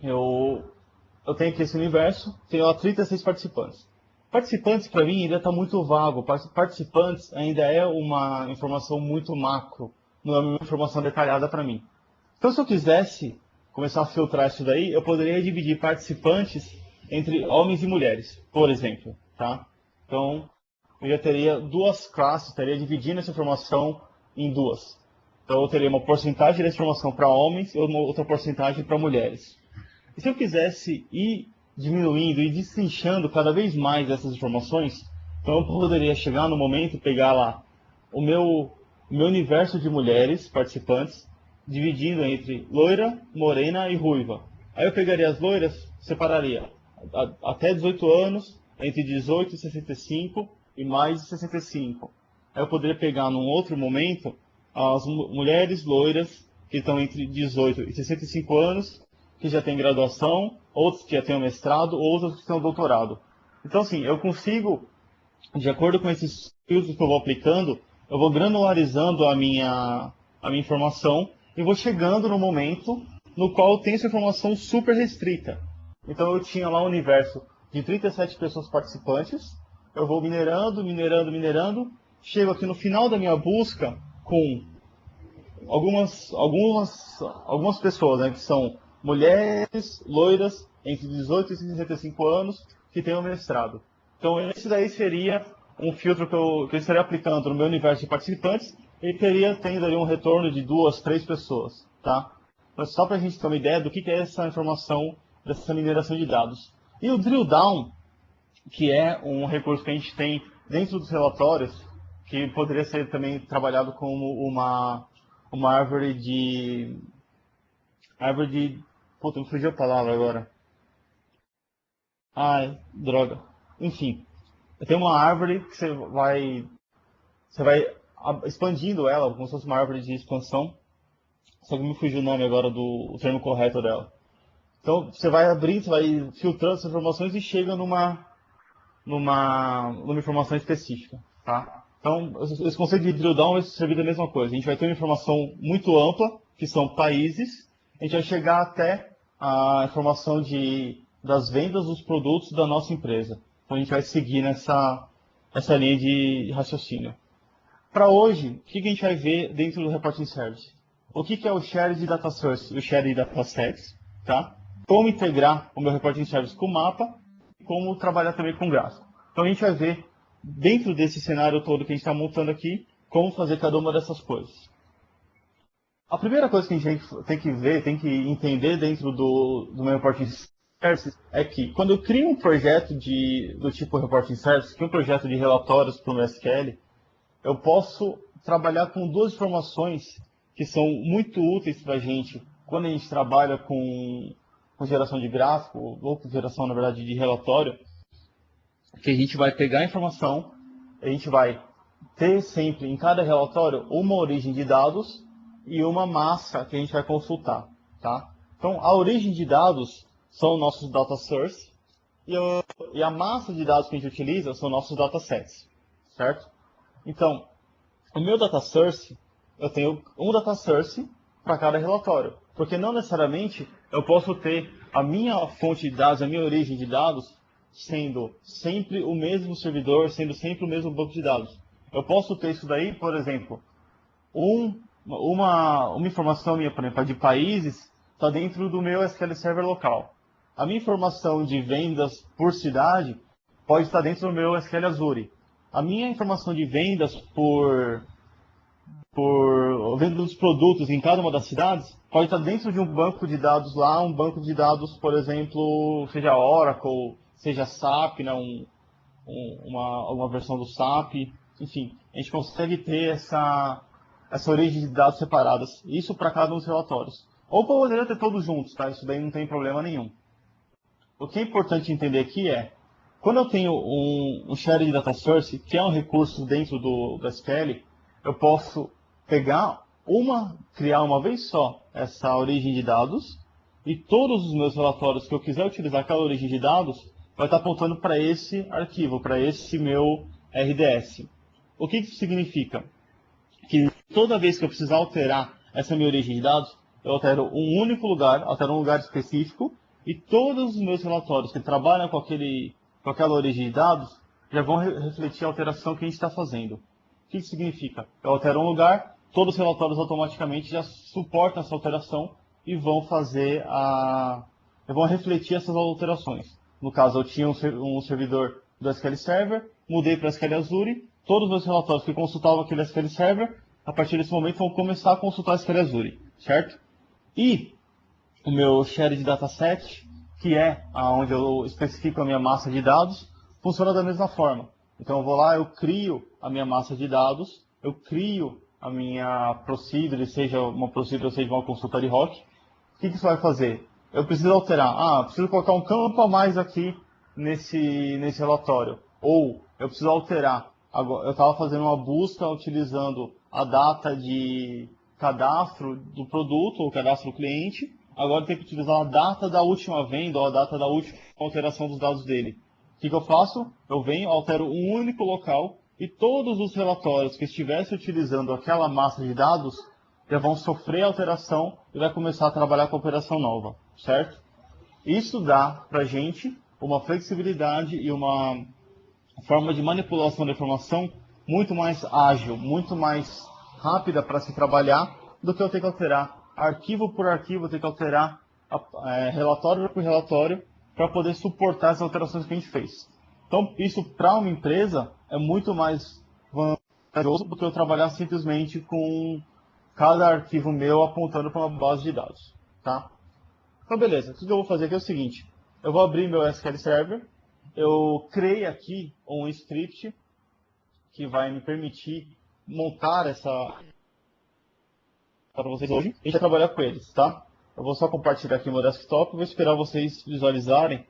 eu, eu tenho aqui esse universo, tenho lá 36 participantes. Participantes, para mim, ainda está muito vago. Participantes ainda é uma informação muito macro, não é uma informação detalhada para mim. Então, se eu quisesse começar a filtrar isso daí, eu poderia dividir participantes entre homens e mulheres, por exemplo, tá? Então, eu já teria duas classes, estaria dividindo essa informação em duas. Então, eu teria uma porcentagem dessa informação para homens e uma outra porcentagem para mulheres. E se eu quisesse ir diminuindo e destrinchando cada vez mais essas informações, então eu poderia chegar no momento e pegar lá o meu universo de mulheres participantes, dividindo entre loira, morena e ruiva. Aí eu pegaria as loiras, separaria até 18 anos, entre 18 e 65 e mais de 65. Aí eu poderia pegar num outro momento as mulheres loiras que estão entre 18 e 65 anos, que já têm graduação, outros que já têm um mestrado, outros que têm um doutorado. Então, assim, eu consigo, de acordo com esses filtros que eu vou aplicando, eu vou granularizando a minha informação e vou chegando no momento no qual eu tenho essa informação super restrita. Então, eu tinha lá um universo de 37 pessoas participantes, eu vou minerando, minerando, minerando, chego aqui no final da minha busca com algumas pessoas, né, que são mulheres loiras entre 18 e 65 anos que têm um mestrado. Então, esse daí seria um filtro que eu estaria aplicando no meu universo de participantes e teria tendo ali um retorno de duas, três pessoas, tá? Mas só para a gente ter uma ideia do que é essa informação dessa mineração de dados. E o drill down, que é um recurso que a gente tem dentro dos relatórios, que poderia ser também trabalhado como uma árvore de, puta, me fugiu a palavra agora. Ai, droga. Enfim, tem uma árvore que você vai expandindo ela, como se fosse uma árvore de expansão, só que me fugiu o nome agora do o termo correto dela. Então, você vai abrindo, você vai filtrando essas informações e chega numa informação específica, tá? Então, esse conceito de drill down vai servir da mesma coisa. A gente vai ter uma informação muito ampla, que são países, a gente vai chegar até a informação das vendas dos produtos da nossa empresa. Então, a gente vai seguir essa linha de raciocínio. Para hoje, o que a gente vai ver dentro do Reporting Service? O que é o Share de Data Source e o Share de Datasets, tá? Como integrar o meu Reporting Service com o mapa e como trabalhar também com gráfico. Então a gente vai ver, dentro desse cenário todo que a gente está montando aqui, como fazer cada uma dessas coisas. A primeira coisa que a gente tem que ver, tem que entender dentro do meu Reporting Service é que quando eu crio um projeto do tipo Reporting Service, que é um projeto de relatórios para o SQL, eu posso trabalhar com duas informações que são muito úteis para a gente quando a gente trabalha com geração de gráfico, ou com geração, na verdade, de relatório, que a gente vai pegar a informação, a gente vai ter sempre em cada relatório uma origem de dados e uma massa que a gente vai consultar, tá? Então, a origem de dados são nossos data source e a massa de dados que a gente utiliza são nossos datasets, certo? Então, o meu data source, eu tenho um data source para cada relatório, porque não necessariamente eu posso ter a minha fonte de dados, a minha origem de dados, sendo sempre o mesmo servidor, sendo sempre o mesmo banco de dados. Eu posso ter isso daí, por exemplo, uma informação minha, por exemplo, de países, está dentro do meu SQL Server local. A minha informação de vendas por cidade pode estar dentro do meu SQL Azure. A minha informação de vendas por venda dos produtos em cada uma das cidades pode estar dentro de um banco de dados lá, um banco de dados, por exemplo, seja Oracle, seja SAP, né, uma versão do SAP, enfim, a gente consegue ter essa origem de dados separadas, isso para cada um dos relatórios. Ou poderia ter todos juntos, tá? Isso daí não tem problema nenhum. O que é importante entender aqui é, quando eu tenho um Shared Data Source, que é um recurso dentro do SQL, eu posso criar uma vez só essa origem de dados, e todos os meus relatórios que eu quiser utilizar aquela origem de dados, vai estar apontando para esse arquivo, para esse meu RDS. O que isso significa? Que toda vez que eu precisar alterar essa minha origem de dados, eu altero um único lugar, altero um lugar específico, E todos os meus relatórios que trabalham com aquela origem de dados já vão refletir a alteração que a gente está fazendo. O que isso significa? Eu altero um lugar, todos os relatórios automaticamente já suportam essa alteração e vão vão refletir essas alterações. No caso, eu tinha um servidor do SQL Server, mudei para SQL Azure, todos os meus relatórios que consultavam aquele SQL Server, a partir desse momento vão começar a consultar SQL Azure, certo? E o meu shared dataset, que é onde eu especifico a minha massa de dados, funciona da mesma forma. Então eu vou lá, eu crio a minha massa de dados, eu crio a minha procedure, seja uma procedure ou seja uma consulta de ROC. O que isso vai fazer? Eu preciso alterar. Preciso colocar um campo a mais aqui nesse relatório. Ou eu preciso alterar. Agora, eu estava fazendo uma busca utilizando a data de cadastro do produto ou cadastro do cliente. Agora eu tenho que utilizar a data da última venda ou a data da última alteração dos dados dele. O que eu faço? Eu venho, altero um único local e todos os relatórios que estivessem utilizando aquela massa de dados já vão sofrer alteração e vai começar a trabalhar com a operação nova, certo? Isso dá para a gente uma flexibilidade e uma forma de manipulação da informação muito mais ágil, muito mais rápida para se trabalhar do que eu ter que alterar arquivo por arquivo, ter que alterar relatório por relatório para poder suportar as alterações que a gente fez. Então, isso para uma empresa é muito mais vantajoso do que eu trabalhar simplesmente com cada arquivo meu apontando para uma base de dados, tá? Então, beleza. O que eu vou fazer aqui é o seguinte. Eu vou abrir meu SQL Server. Eu criei aqui um script que vai me permitir montar essa para vocês hoje. A gente vai trabalhar com eles, tá? Eu vou só compartilhar aqui meu desktop. Vou esperar vocês visualizarem.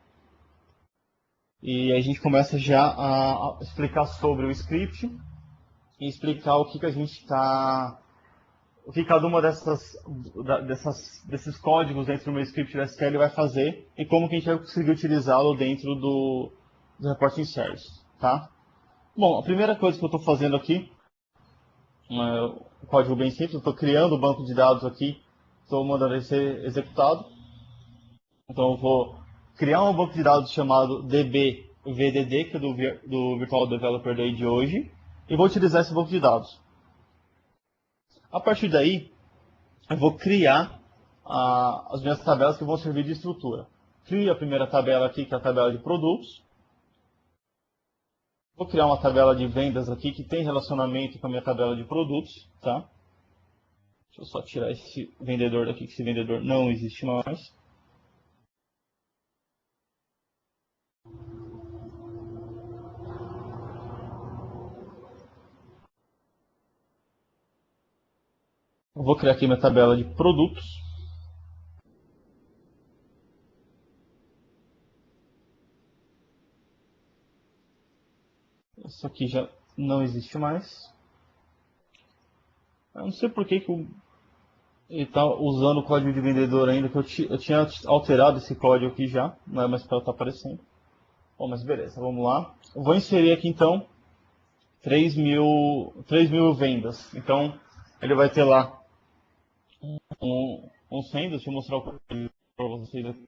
E a gente começa já a explicar sobre o script e explicar o que a gente está... O que cada uma desses códigos dentro do meu script do SQL vai fazer e como que a gente vai conseguir utilizá-lo dentro do Reporting Service, tá? Bom, a primeira coisa que eu estou fazendo aqui, um código bem simples, eu estou criando o banco de dados aqui, estou mandando ele ser executado. Então eu vou criar um banco de dados chamado dbvdd, que é do Virtual Developer Day de hoje, e vou utilizar esse banco de dados. A partir daí, eu vou criar as minhas tabelas que vão servir de estrutura. Crio a primeira tabela aqui, que é a tabela de produtos. Vou criar uma tabela de vendas aqui que tem relacionamento com a minha tabela de produtos, tá? Deixa eu só tirar esse vendedor daqui, que esse vendedor não existe mais. Eu vou criar aqui minha tabela de produtos. Isso aqui já não existe mais. Eu não sei por que ele está usando o código de vendedor ainda, que eu tinha alterado esse código aqui já, não é mais para estar aparecendo. Bom, mas beleza, vamos lá. Eu vou inserir aqui então 3.000 vendas. Então ele vai ter lá uns handles, deixa eu mostrar o código para vocês aqui.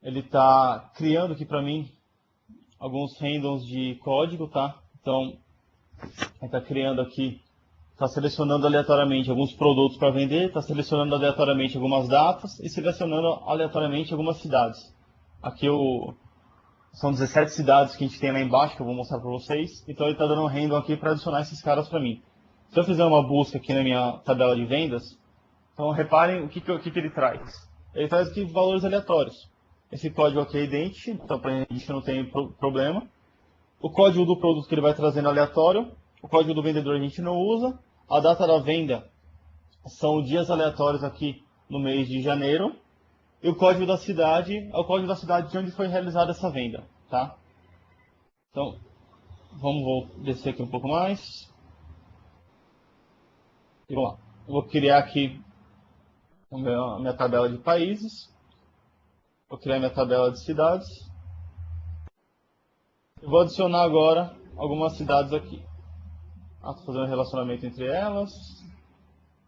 Ele está criando aqui para mim alguns handles de código, tá? Então ele está criando aqui, está selecionando aleatoriamente alguns produtos para vender, está selecionando aleatoriamente algumas datas e selecionando aleatoriamente algumas cidades. Aqui são 17 cidades que a gente tem lá embaixo, que eu vou mostrar para vocês. Então ele está dando um handle aqui para adicionar esses caras para mim. Se eu fizer uma busca aqui na minha tabela de vendas, então reparem o que ele traz. Ele traz aqui valores aleatórios. Esse código aqui é idêntico, então para a gente não tem problema. O código do produto que ele vai trazendo é aleatório. O código do vendedor a gente não usa. A data da venda são dias aleatórios aqui no mês de janeiro. E o código da cidade é o código da cidade de onde foi realizada essa venda, tá? Então, vou descer aqui um pouco mais. E vamos lá. Eu vou criar aqui a minha tabela de países. Vou criar minha tabela de cidades. E vou adicionar agora algumas cidades aqui. Estou fazendo um relacionamento entre elas.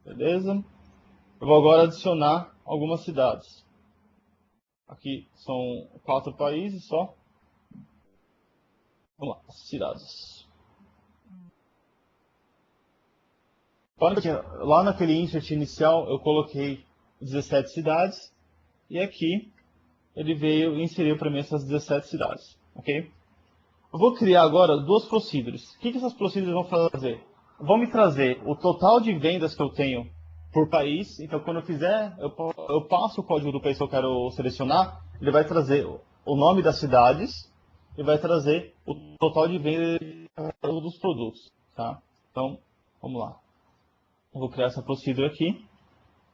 Beleza? Eu vou agora adicionar algumas cidades. Aqui são 4 países só. Vamos lá, cidades. Lá naquele insert inicial eu coloquei 17 cidades e aqui ele veio e inseriu para mim essas 17 cidades, ok? Eu vou criar agora 2 procedures. O que essas procedures vão fazer? Vão me trazer o total de vendas que eu tenho por país. Então, quando eu fizer, eu passo o código do país que eu quero selecionar, ele vai trazer o nome das cidades e vai trazer o total de vendas dos produtos, tá? Então, vamos lá. Eu vou criar essa procedure aqui.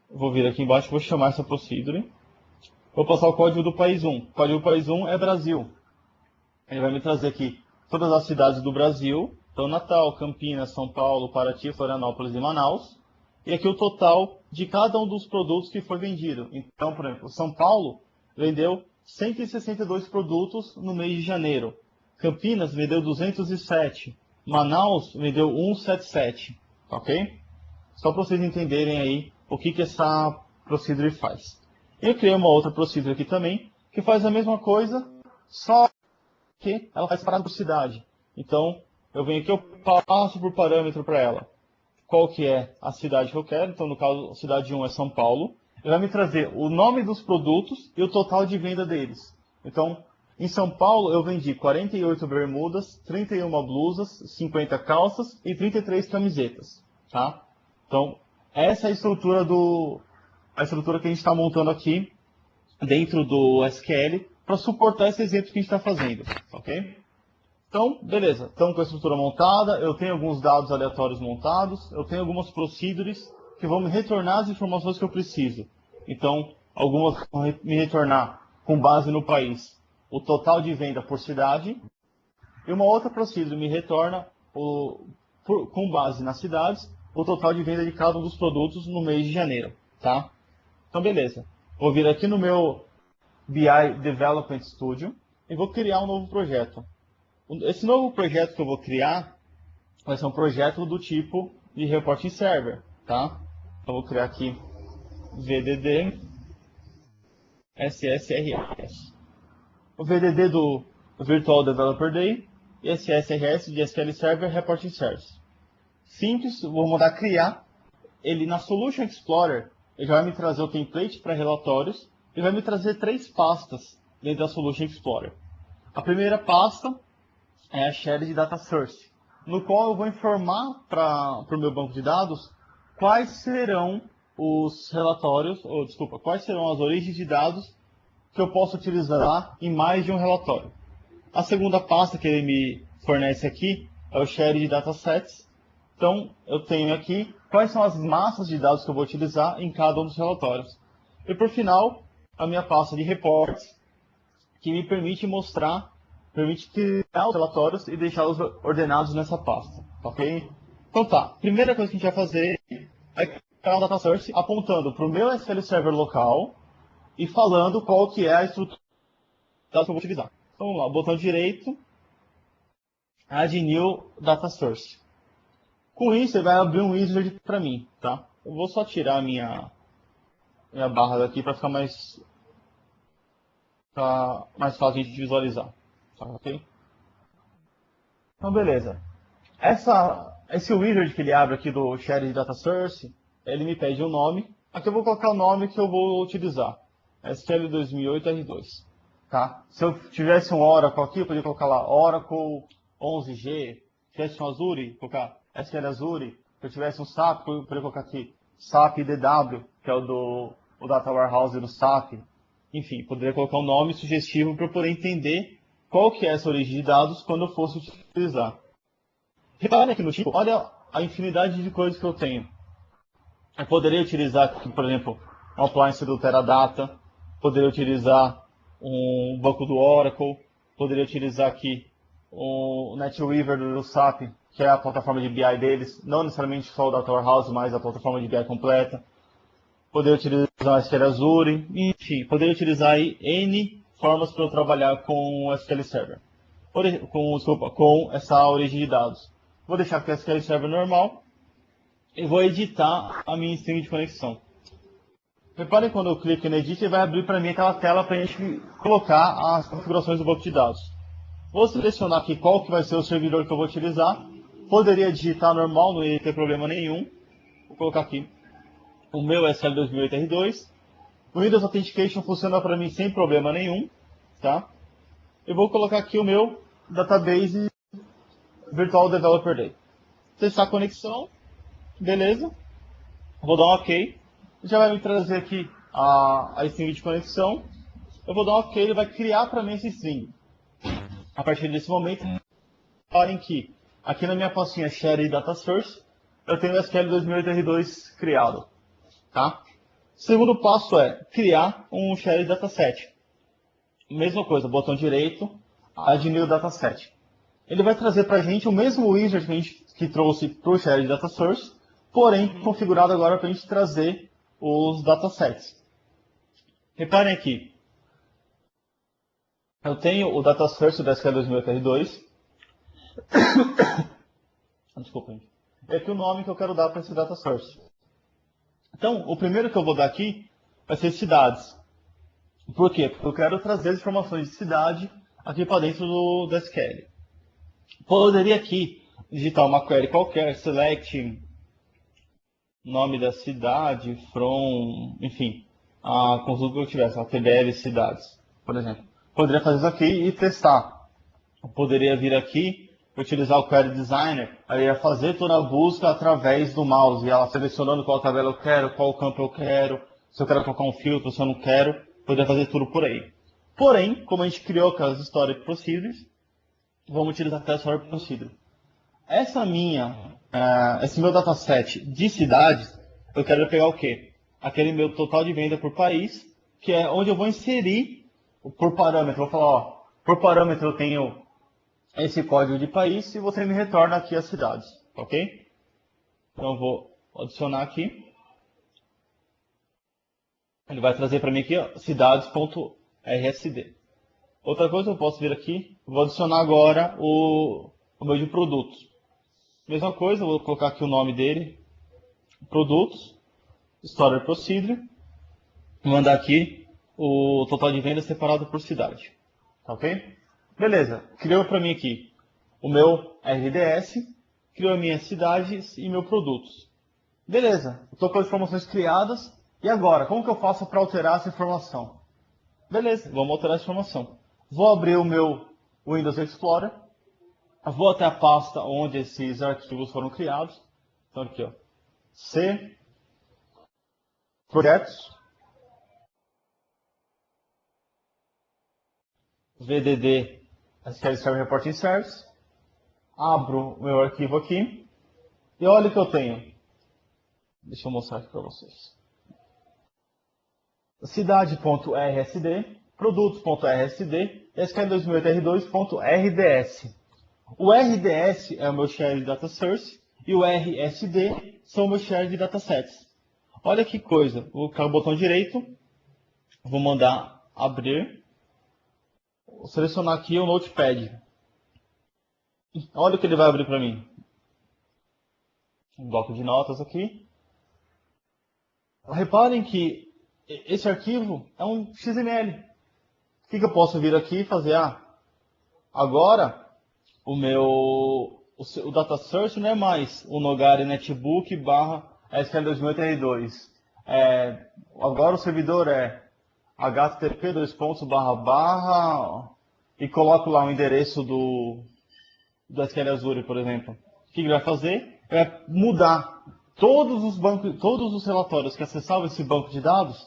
Vou vir aqui embaixo e vou chamar essa procedure. Vou passar o código do país 1. O código do país 1 é Brasil. Ele vai me trazer aqui todas as cidades do Brasil. Então, Natal, Campinas, São Paulo, Paraty, Florianópolis e Manaus. E aqui o total de cada um dos produtos que foi vendido. Então, por exemplo, São Paulo vendeu 162 produtos no mês de janeiro. Campinas vendeu 207. Manaus vendeu 177. Ok? Só para vocês entenderem aí o que essa procedure faz. Eu criei uma outra procedure aqui também, que faz a mesma coisa, só que ela faz parada por cidade. Então, eu venho aqui, eu passo por parâmetro para ela. Qual que é a cidade que eu quero? Então, no caso, a cidade 1 é São Paulo. Ele vai me trazer o nome dos produtos e o total de venda deles. Então, em São Paulo, eu vendi 48 bermudas, 31 blusas, 50 calças e 33 camisetas. Tá? Então, essa é a estrutura que a gente está montando aqui dentro do SQL para suportar esse exemplo que a gente está fazendo, ok? Então, beleza. Estamos com a estrutura montada, eu tenho alguns dados aleatórios montados, eu tenho algumas procedures que vão me retornar as informações que eu preciso. Então, algumas vão me retornar com base no país o total de venda por cidade, e uma outra procedure me retorna, com base nas cidades, o total de venda de cada um dos produtos no mês de janeiro. Tá? Então, beleza. Vou vir aqui no meu BI Development Studio e vou criar um novo projeto. Esse novo projeto que eu vou criar vai ser um projeto do tipo de Reporting Server. Tá? Então, vou criar aqui VDD SSRS. O VDD do Virtual Developer Day e SSRS de SQL Server Reporting Service. Simples, vou mandar criar. Ele na Solution Explorer, ele já vai me trazer o template para relatórios e vai me trazer 3 pastas dentro da Solution Explorer. A primeira pasta é a Shared Data Source, no qual eu vou informar para o meu banco de dados quais serão os relatórios, quais serão as origens de dados que eu posso utilizar em mais de um relatório. A segunda pasta que ele me fornece aqui é o Shared Datasets. Então, eu tenho aqui quais são as massas de dados que eu vou utilizar em cada um dos relatórios. E, por final, a minha pasta de reports, que me permite criar os relatórios e deixá-los ordenados nessa pasta. Ok? Então tá, primeira coisa que a gente vai fazer é criar um data source apontando para o meu SQL Server local e falando qual que é a estrutura que eu vou utilizar. Então, vamos lá, botão direito, Add New Data Source. Com isso, ele vai abrir um wizard para mim, tá? Eu vou só tirar a minha barra daqui para ficar mais fácil de visualizar. Tá, ok? Então, beleza. Esse wizard que ele abre aqui do Shared Data Source, ele me pede um nome. Aqui eu vou colocar o nome que eu vou utilizar. SQL 2008 R2. Tá? Se eu tivesse um Oracle aqui, eu poderia colocar lá Oracle 11G. Se tivesse um Azure, colocar SQL Azure. Se eu tivesse um SAP, eu poderia colocar aqui SAP DW, que é o Data Warehouse do SAP. Enfim, poderia colocar um nome sugestivo para eu poder entender qual que é essa origem de dados quando eu fosse utilizar. Repare aqui no tipo, olha a infinidade de coisas que eu tenho. Eu poderia utilizar aqui, por exemplo, um appliance do Teradata, poderia utilizar um banco do Oracle, poderia utilizar aqui o NetWeaver do SAP, que é a plataforma de BI deles, não necessariamente só o Data Warehouse, mas a plataforma de BI completa. Poderia utilizar o SQL Azure, enfim, poderia utilizar aí N formas para eu trabalhar com o SQL Server, com essa origem de dados. Vou deixar aqui o SQL Server normal e vou editar a minha string de conexão. Reparem quando eu clico em Edit, ele vai abrir para mim aquela tela para a gente colocar as configurações do banco de dados. Vou selecionar aqui qual que vai ser o servidor que eu vou utilizar. Poderia digitar normal, não ia ter problema nenhum. Vou colocar aqui o meu SL2008R2. O Windows Authentication funciona para mim sem problema nenhum. Tá? Eu vou colocar aqui o meu Database Virtual Developer Day. Testar a conexão. Beleza. Vou dar um OK. Já vai me trazer aqui a string de conexão. Eu vou dar um OK, ele vai criar para mim esse string. A partir desse momento, reparem que aqui na minha pastinha Share Data Source, eu tenho o SQL 2008R2 criado. Tá? O segundo passo é criar um Share Dataset. Mesma coisa, botão direito, Add New Dataset. Ele vai trazer para a gente o mesmo wizard que a gente trouxe para o Share Data Source, porém configurado agora para a gente trazer os datasets. Reparem aqui, eu tenho o Data Source do SQL 2008R2. Desculpa, gente. É aqui o nome que eu quero dar para esse Data Source. Então, o primeiro que eu vou dar aqui vai ser cidades. Por quê? Porque eu quero trazer as informações de cidade aqui para dentro do SQL. Poderia aqui digitar uma query qualquer, select nome da cidade, from, enfim, a consulta que eu tivesse, a TBL cidades, por exemplo. Poderia fazer isso aqui e testar. Eu poderia vir aqui, utilizar o Query Designer, aí ia fazer toda a busca através do mouse, e ela selecionando qual tabela eu quero, qual campo eu quero, se eu quero colocar um filtro, se eu não quero, poderia fazer tudo por aí. Porém, como a gente criou aquelas Storage Procedures, vamos utilizar aquela Storage Procedure. Esse meu dataset de cidades, eu quero pegar o quê? Aquele meu total de venda por país, que é onde eu vou inserir por parâmetro. Eu vou falar, ó, por parâmetro eu tenho esse código de país e você me retorna aqui as cidades, ok? Então eu vou adicionar aqui. Ele vai trazer para mim aqui cidades.rsd. Outra coisa, eu posso vir aqui, vou adicionar agora o meu de produtos. Mesma coisa, eu vou colocar aqui o nome dele, produtos, Storage Procedure, e mandar aqui o total de vendas separado por cidade. Tá ok? Beleza, criou para mim aqui o meu RDS, criou as minhas cidades e meus produtos. Beleza, estou com as informações criadas, e agora, como que eu faço para alterar essa informação? Beleza, vamos alterar essa informação. Vou abrir o meu Windows Explorer, vou até a pasta onde esses arquivos foram criados. Então aqui, ó, C, projetos, VDD, SQL Server Reporting Service. Abro o meu arquivo aqui e olha o que eu tenho. Deixa eu mostrar aqui para vocês. Cidade.rsd, produtos.rsd, SQL 2008R2.rds. O RDS é o meu share de data source e o RSD são o meu share de datasets. Olha que coisa, vou clicar no botão direito, vou mandar abrir, vou selecionar aqui o Notepad. Olha o que ele vai abrir para mim. Um bloco de notas aqui. Reparem que esse arquivo é um XML. O que eu posso vir aqui e fazer? Agora o data source não é mais o Nogari Netbook barra SQL 2008R2. Agora o servidor é http e coloco lá o endereço do SQL Azure, por exemplo. O que ele vai fazer? É mudar todos os relatórios que acessavam esse banco de dados,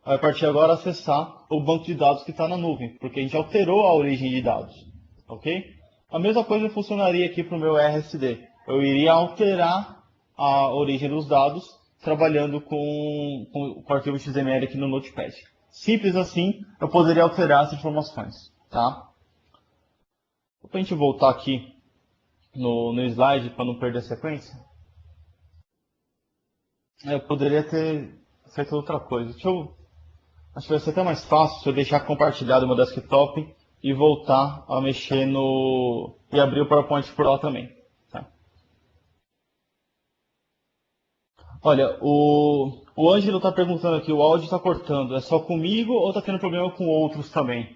vai a partir de agora acessar o banco de dados que está na nuvem, porque a gente alterou a origem de dados. Ok? A mesma coisa funcionaria aqui para o meu RSD. Eu iria alterar a origem dos dados trabalhando com o arquivo XML aqui no Notepad. Simples assim, eu poderia alterar as informações. Tá? Para a gente voltar aqui no slide, para não perder a sequência, eu poderia ter feito outra coisa. Acho que vai ser até mais fácil se eu deixar compartilhado o meu desktop e voltar a mexer e abrir o PowerPoint por lá também. Tá? Olha, o Ângelo está perguntando aqui, o áudio está cortando, é só comigo ou está tendo problema com outros também?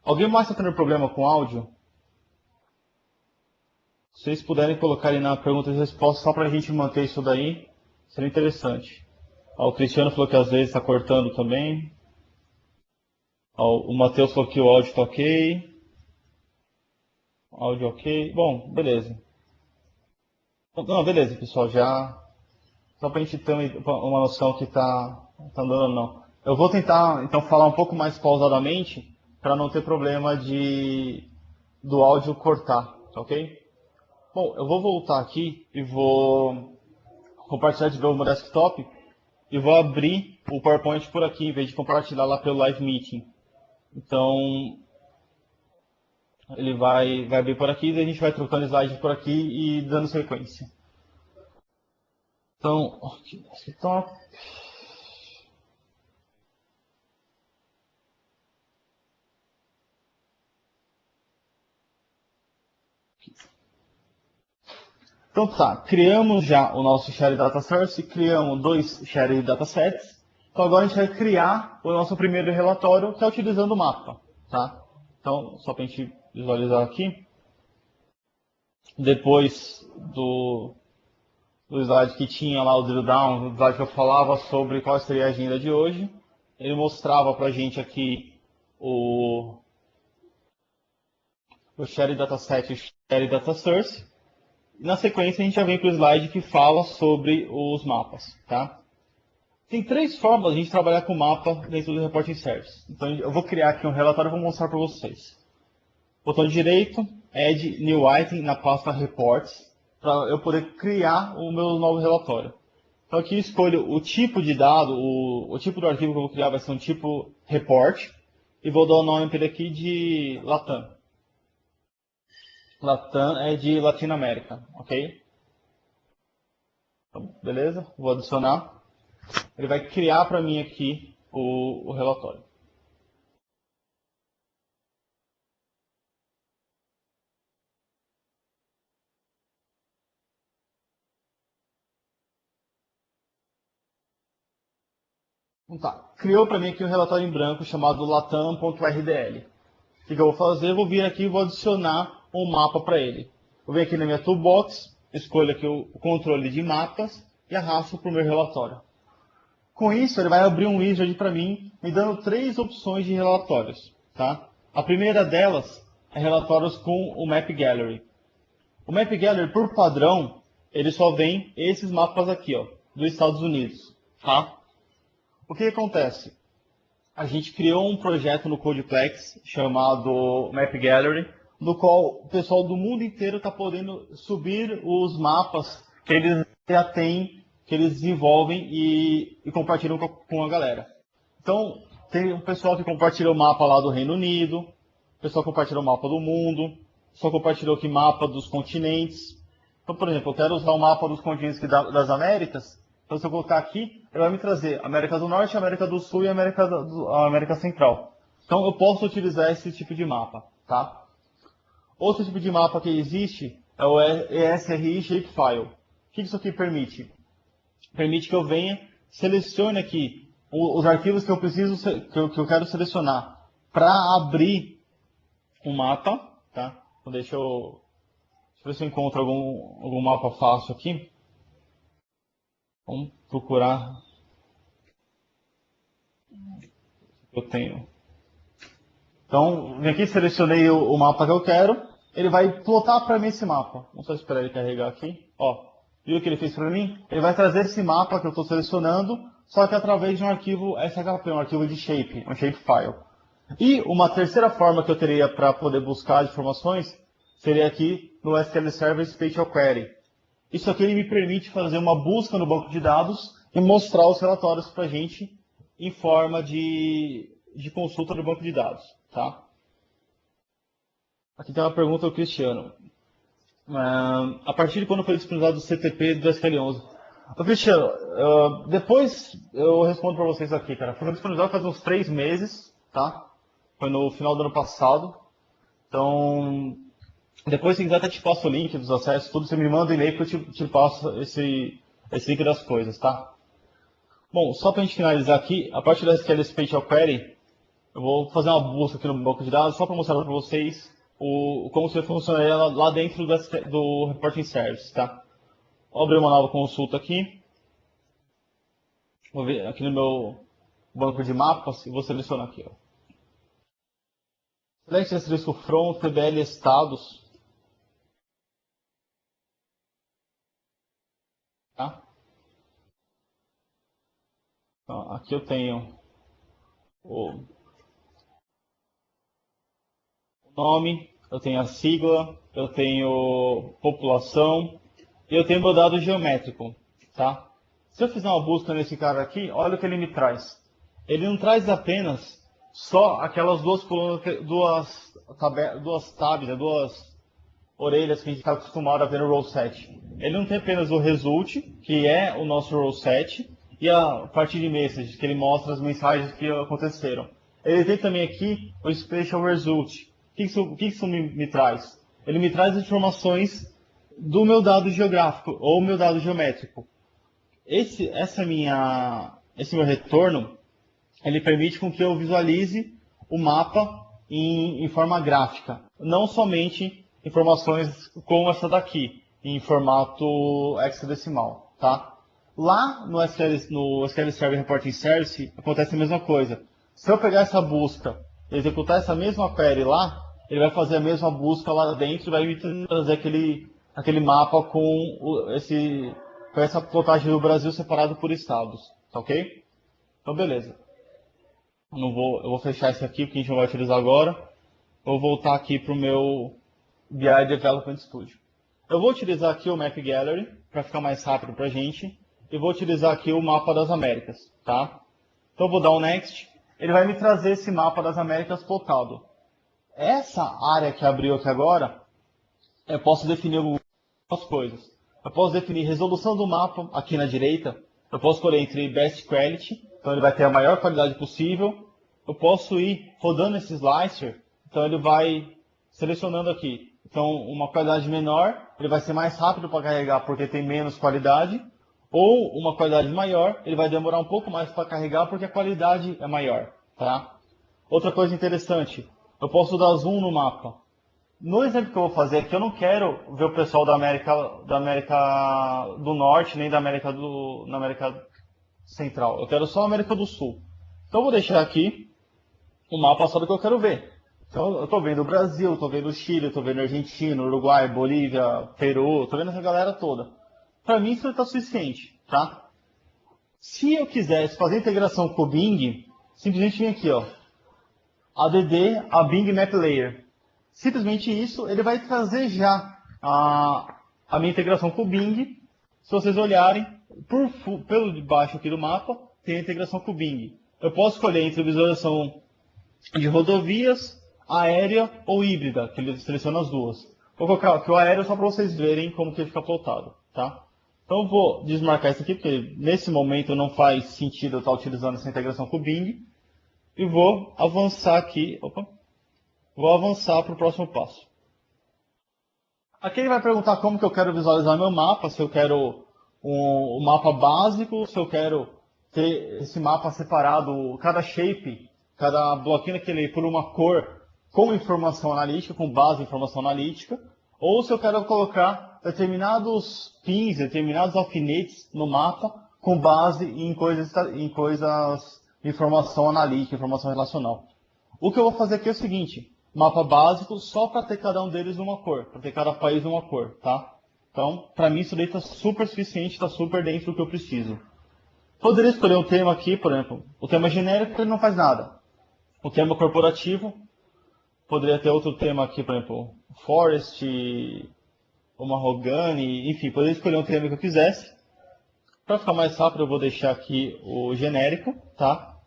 Alguém mais está tendo problema com áudio? Se vocês puderem colocar aí na pergunta e resposta só para a gente manter isso daí, seria interessante. Ó, o Cristiano falou que às vezes está cortando também. Ó, o Matheus falou que o áudio está ok. Áudio ok. Bom, beleza. Não, beleza, pessoal, já. Só para a gente ter uma noção que tá andando ou não. Eu vou tentar, então, falar um pouco mais pausadamente para não ter problema do áudio cortar, tá ok? Bom, eu vou voltar aqui e vou compartilhar de novo meu desktop e vou abrir o PowerPoint por aqui, em vez de compartilhar lá pelo Live Meeting. Então, ele vai abrir por aqui e a gente vai trocando slides por aqui e dando sequência. Então, desktop. Então tá, criamos já o nosso Share Data Source, criamos 2 Share Datasets. Então agora a gente vai criar o nosso primeiro relatório, que é utilizando o mapa, tá? Então, só para a gente visualizar aqui. Depois do slide que tinha lá o drill down, o slide que eu falava sobre qual seria a agenda de hoje, ele mostrava para a gente aqui o Share Dataset e o Share Data Source. Na sequência, a gente já vem para o slide que fala sobre os mapas, tá? Tem 3 formas de a gente trabalhar com mapa dentro do Reporting Service. Então, eu vou criar aqui um relatório e vou mostrar para vocês. Botão direito, Add New Item na pasta Reports, para eu poder criar o meu novo relatório. Então, aqui eu escolho o tipo de dado, o tipo do arquivo que eu vou criar vai ser um tipo Report, e vou dar o nome para ele aqui de Latam. Latam é de Latinoamérica, ok? Então, beleza? Vou adicionar. Ele vai criar para mim aqui o relatório. Então, tá. Criou para mim aqui um relatório em branco chamado latam.rdl. O que eu vou fazer? Eu vou vir aqui e vou adicionar um mapa para ele. Eu venho aqui na minha toolbox, escolho aqui o controle de mapas e arrasto para o meu relatório. Com isso, ele vai abrir um wizard para mim, me dando 3 opções de relatórios. Tá? A primeira delas é relatórios com o Map Gallery. O Map Gallery, por padrão, ele só vem esses mapas aqui, ó, dos Estados Unidos. Tá? O que acontece? A gente criou um projeto no Codeplex chamado Map Gallery, no qual o pessoal do mundo inteiro está podendo subir os mapas que eles já têm, que eles desenvolvem e compartilham com a galera. Então, tem um pessoal que compartilha o mapa lá do Reino Unido, o pessoal compartilha o mapa do mundo, o pessoal compartilhou aqui mapa dos continentes. Então, por exemplo, eu quero usar o mapa dos continentes das Américas. Então, se eu colocar aqui, ele vai me trazer América do Norte, América do Sul e América Central. Então, eu posso utilizar esse tipo de mapa, tá? Outro tipo de mapa que existe é o ESRI Shapefile. O que isso aqui permite? Permite que eu venha, selecione aqui os arquivos que eu preciso, que eu quero selecionar para abrir um mapa, tá? Então, deixa eu ver se eu encontro algum mapa fácil aqui. Vamos procurar. Eu tenho. Então, vem aqui, selecionei o mapa que eu quero. Ele vai plotar para mim esse mapa. Vamos só esperar ele carregar aqui. Ó, viu o que ele fez para mim? Ele vai trazer esse mapa que eu estou selecionando, só que através de um arquivo SHP, um arquivo de shape, um shapefile. E uma terceira forma que eu teria para poder buscar informações seria aqui no SQL Server Spatial Query. Isso aqui ele me permite fazer uma busca no banco de dados e mostrar os relatórios para a gente em forma de consulta do banco de dados. Tá? Aqui tem uma pergunta do Cristiano. A partir de quando foi disponibilizado o CTP do SQL11? Ô, Cristiano, depois eu respondo para vocês aqui, cara. Foi disponibilizado faz uns 3 meses, tá? Foi no final do ano passado. Então, depois, se quiser, até te passo o link dos acessos, tudo. Você me manda um e-mail que eu te passo esse esse link das coisas, tá? Bom, só para a gente finalizar aqui, a partir da SQL Spatial Query, eu vou fazer uma busca aqui no banco de dados só para mostrar para vocês como isso funcionaria lá dentro do Reporting Service, tá? Vou abrir uma nova consulta aqui. Vou ver aqui no meu banco de mapas e vou selecionar aqui, ó. Select asterisco from, TBL estados. Tá? Então, aqui eu tenho o nome, eu tenho a sigla, eu tenho população e eu tenho meu dado geométrico, tá? Se eu fizer uma busca nesse cara aqui, olha o que ele me traz. Ele não traz apenas só aquelas duas colunas, duas tabs, né, duas orelhas que a gente está acostumado a ver no row set. Ele não tem apenas o result, que é o nosso row set, e a parte de message, que ele mostra as mensagens que aconteceram. Ele tem também aqui o special result. O que isso me traz? Ele me traz informações do meu dado geográfico ou meu dado geométrico. Esse meu retorno, ele permite com que eu visualize o mapa em forma gráfica, não somente informações como essa daqui, em formato hexadecimal, tá? Lá no SQL Server Reporting Service acontece a mesma coisa. Se eu pegar essa busca e executar essa mesma query lá, ele vai fazer a mesma busca lá dentro e vai me trazer aquele mapa com essa plotagem do Brasil separado por estados, tá ok? Então beleza. Eu vou fechar esse aqui porque a gente não vai utilizar agora. Vou voltar aqui para o meu BI Development Studio. Eu vou utilizar aqui o Map Gallery para ficar mais rápido para a gente. E vou utilizar aqui o mapa das Américas, tá? Então eu vou dar um Next. Ele vai me trazer esse mapa das Américas plotado. Essa área que abriu aqui agora, eu posso definir algumas coisas. Eu posso definir resolução do mapa aqui na direita. Eu posso escolher entre Best Quality, então ele vai ter a maior qualidade possível. Eu posso ir rodando esse slicer, então ele vai selecionando aqui. Então, uma qualidade menor, ele vai ser mais rápido para carregar porque tem menos qualidade. Ou uma qualidade maior, ele vai demorar um pouco mais para carregar porque a qualidade é maior, tá? Outra coisa interessante, eu posso dar zoom no mapa. No exemplo que eu vou fazer aqui, eu não quero ver o pessoal da América do Norte, nem da América Central. Eu quero só a América do Sul. Então eu vou deixar aqui o mapa só do que eu quero ver. Então eu estou vendo o Brasil, estou vendo o Chile, estou vendo a Argentina, Uruguai, Bolívia, Peru, estou vendo essa galera toda. Para mim isso está suficiente, tá? Se eu quisesse fazer integração com o Bing, simplesmente vem aqui, ó, add a Bing Map Layer. Simplesmente isso, ele vai trazer já a minha integração com o Bing. Se vocês olharem, pelo debaixo aqui do mapa, tem a integração com o Bing. Eu posso escolher entre visualização de rodovias, aérea ou híbrida, que ele seleciona as duas. Vou colocar aqui o aéreo só para vocês verem como que ele fica plotado, tá? Então eu vou desmarcar isso aqui, porque nesse momento não faz sentido eu estar utilizando essa integração com o Bing. E vou avançar aqui, vou avançar para o próximo passo. Aqui ele vai perguntar como que eu quero visualizar meu mapa, se eu quero um mapa básico, se eu quero ter esse mapa separado, cada shape, cada bloquinho daquele por uma cor com informação analítica, com base em informação analítica, ou se eu quero colocar determinados pins, determinados alfinetes no mapa com base em coisas de informação analítica, informação relacional. O que eu vou fazer aqui é o seguinte, mapa básico só para ter cada um deles numa cor, para ter cada país numa cor, tá? Então, para mim isso daí está super suficiente, está super dentro do que eu preciso. Poderia escolher um tema aqui, por exemplo, o tema genérico ele não faz nada. O tema corporativo, poderia ter outro tema aqui, por exemplo, Forest, ou Mahogany, enfim, poderia escolher um tema que eu quisesse. Para ficar mais rápido, eu vou deixar aqui o genérico, tá?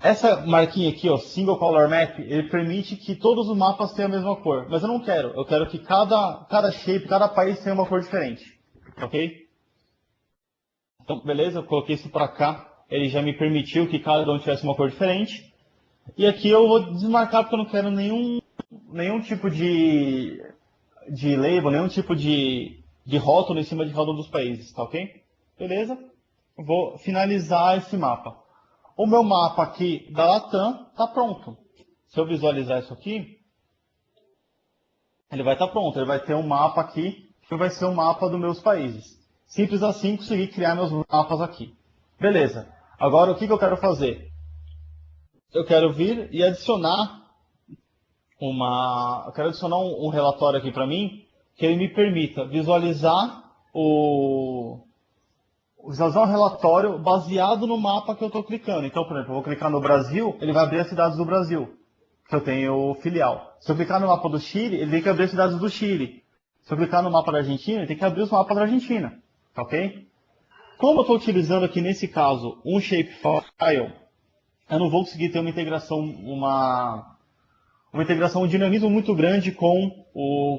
Essa marquinha aqui, ó, Single Color Map, ele permite que todos os mapas tenham a mesma cor. Mas eu não quero. Eu quero que cada shape, cada país tenha uma cor diferente. Ok? Então, beleza, eu coloquei isso para cá. Ele já me permitiu que cada um tivesse uma cor diferente. E aqui eu vou desmarcar porque eu não quero nenhum tipo de label, nenhum tipo de rótulo em cima de cada um dos países, tá ok? Beleza? Vou finalizar esse mapa. O meu mapa aqui da Latam está pronto. Se eu visualizar isso aqui, ele vai estar pronto. Ele vai ter um mapa aqui, que vai ser o mapa dos meus países. Simples assim, consegui criar meus mapas aqui. Beleza. Agora, o que eu quero fazer? Eu quero vir e adicionar eu quero adicionar um relatório aqui para mim, que ele me permita visualizar visualizar um relatório baseado no mapa que eu estou clicando. Então, por exemplo, eu vou clicar no Brasil, ele vai abrir as cidades do Brasil, que eu tenho filial. Se eu clicar no mapa do Chile, ele tem que abrir as cidades do Chile. Se eu clicar no mapa da Argentina, ele tem que abrir os mapas da Argentina. Ok? Como eu estou utilizando aqui nesse caso um shapefile, eu não vou conseguir ter uma integração, um dinamismo muito grande com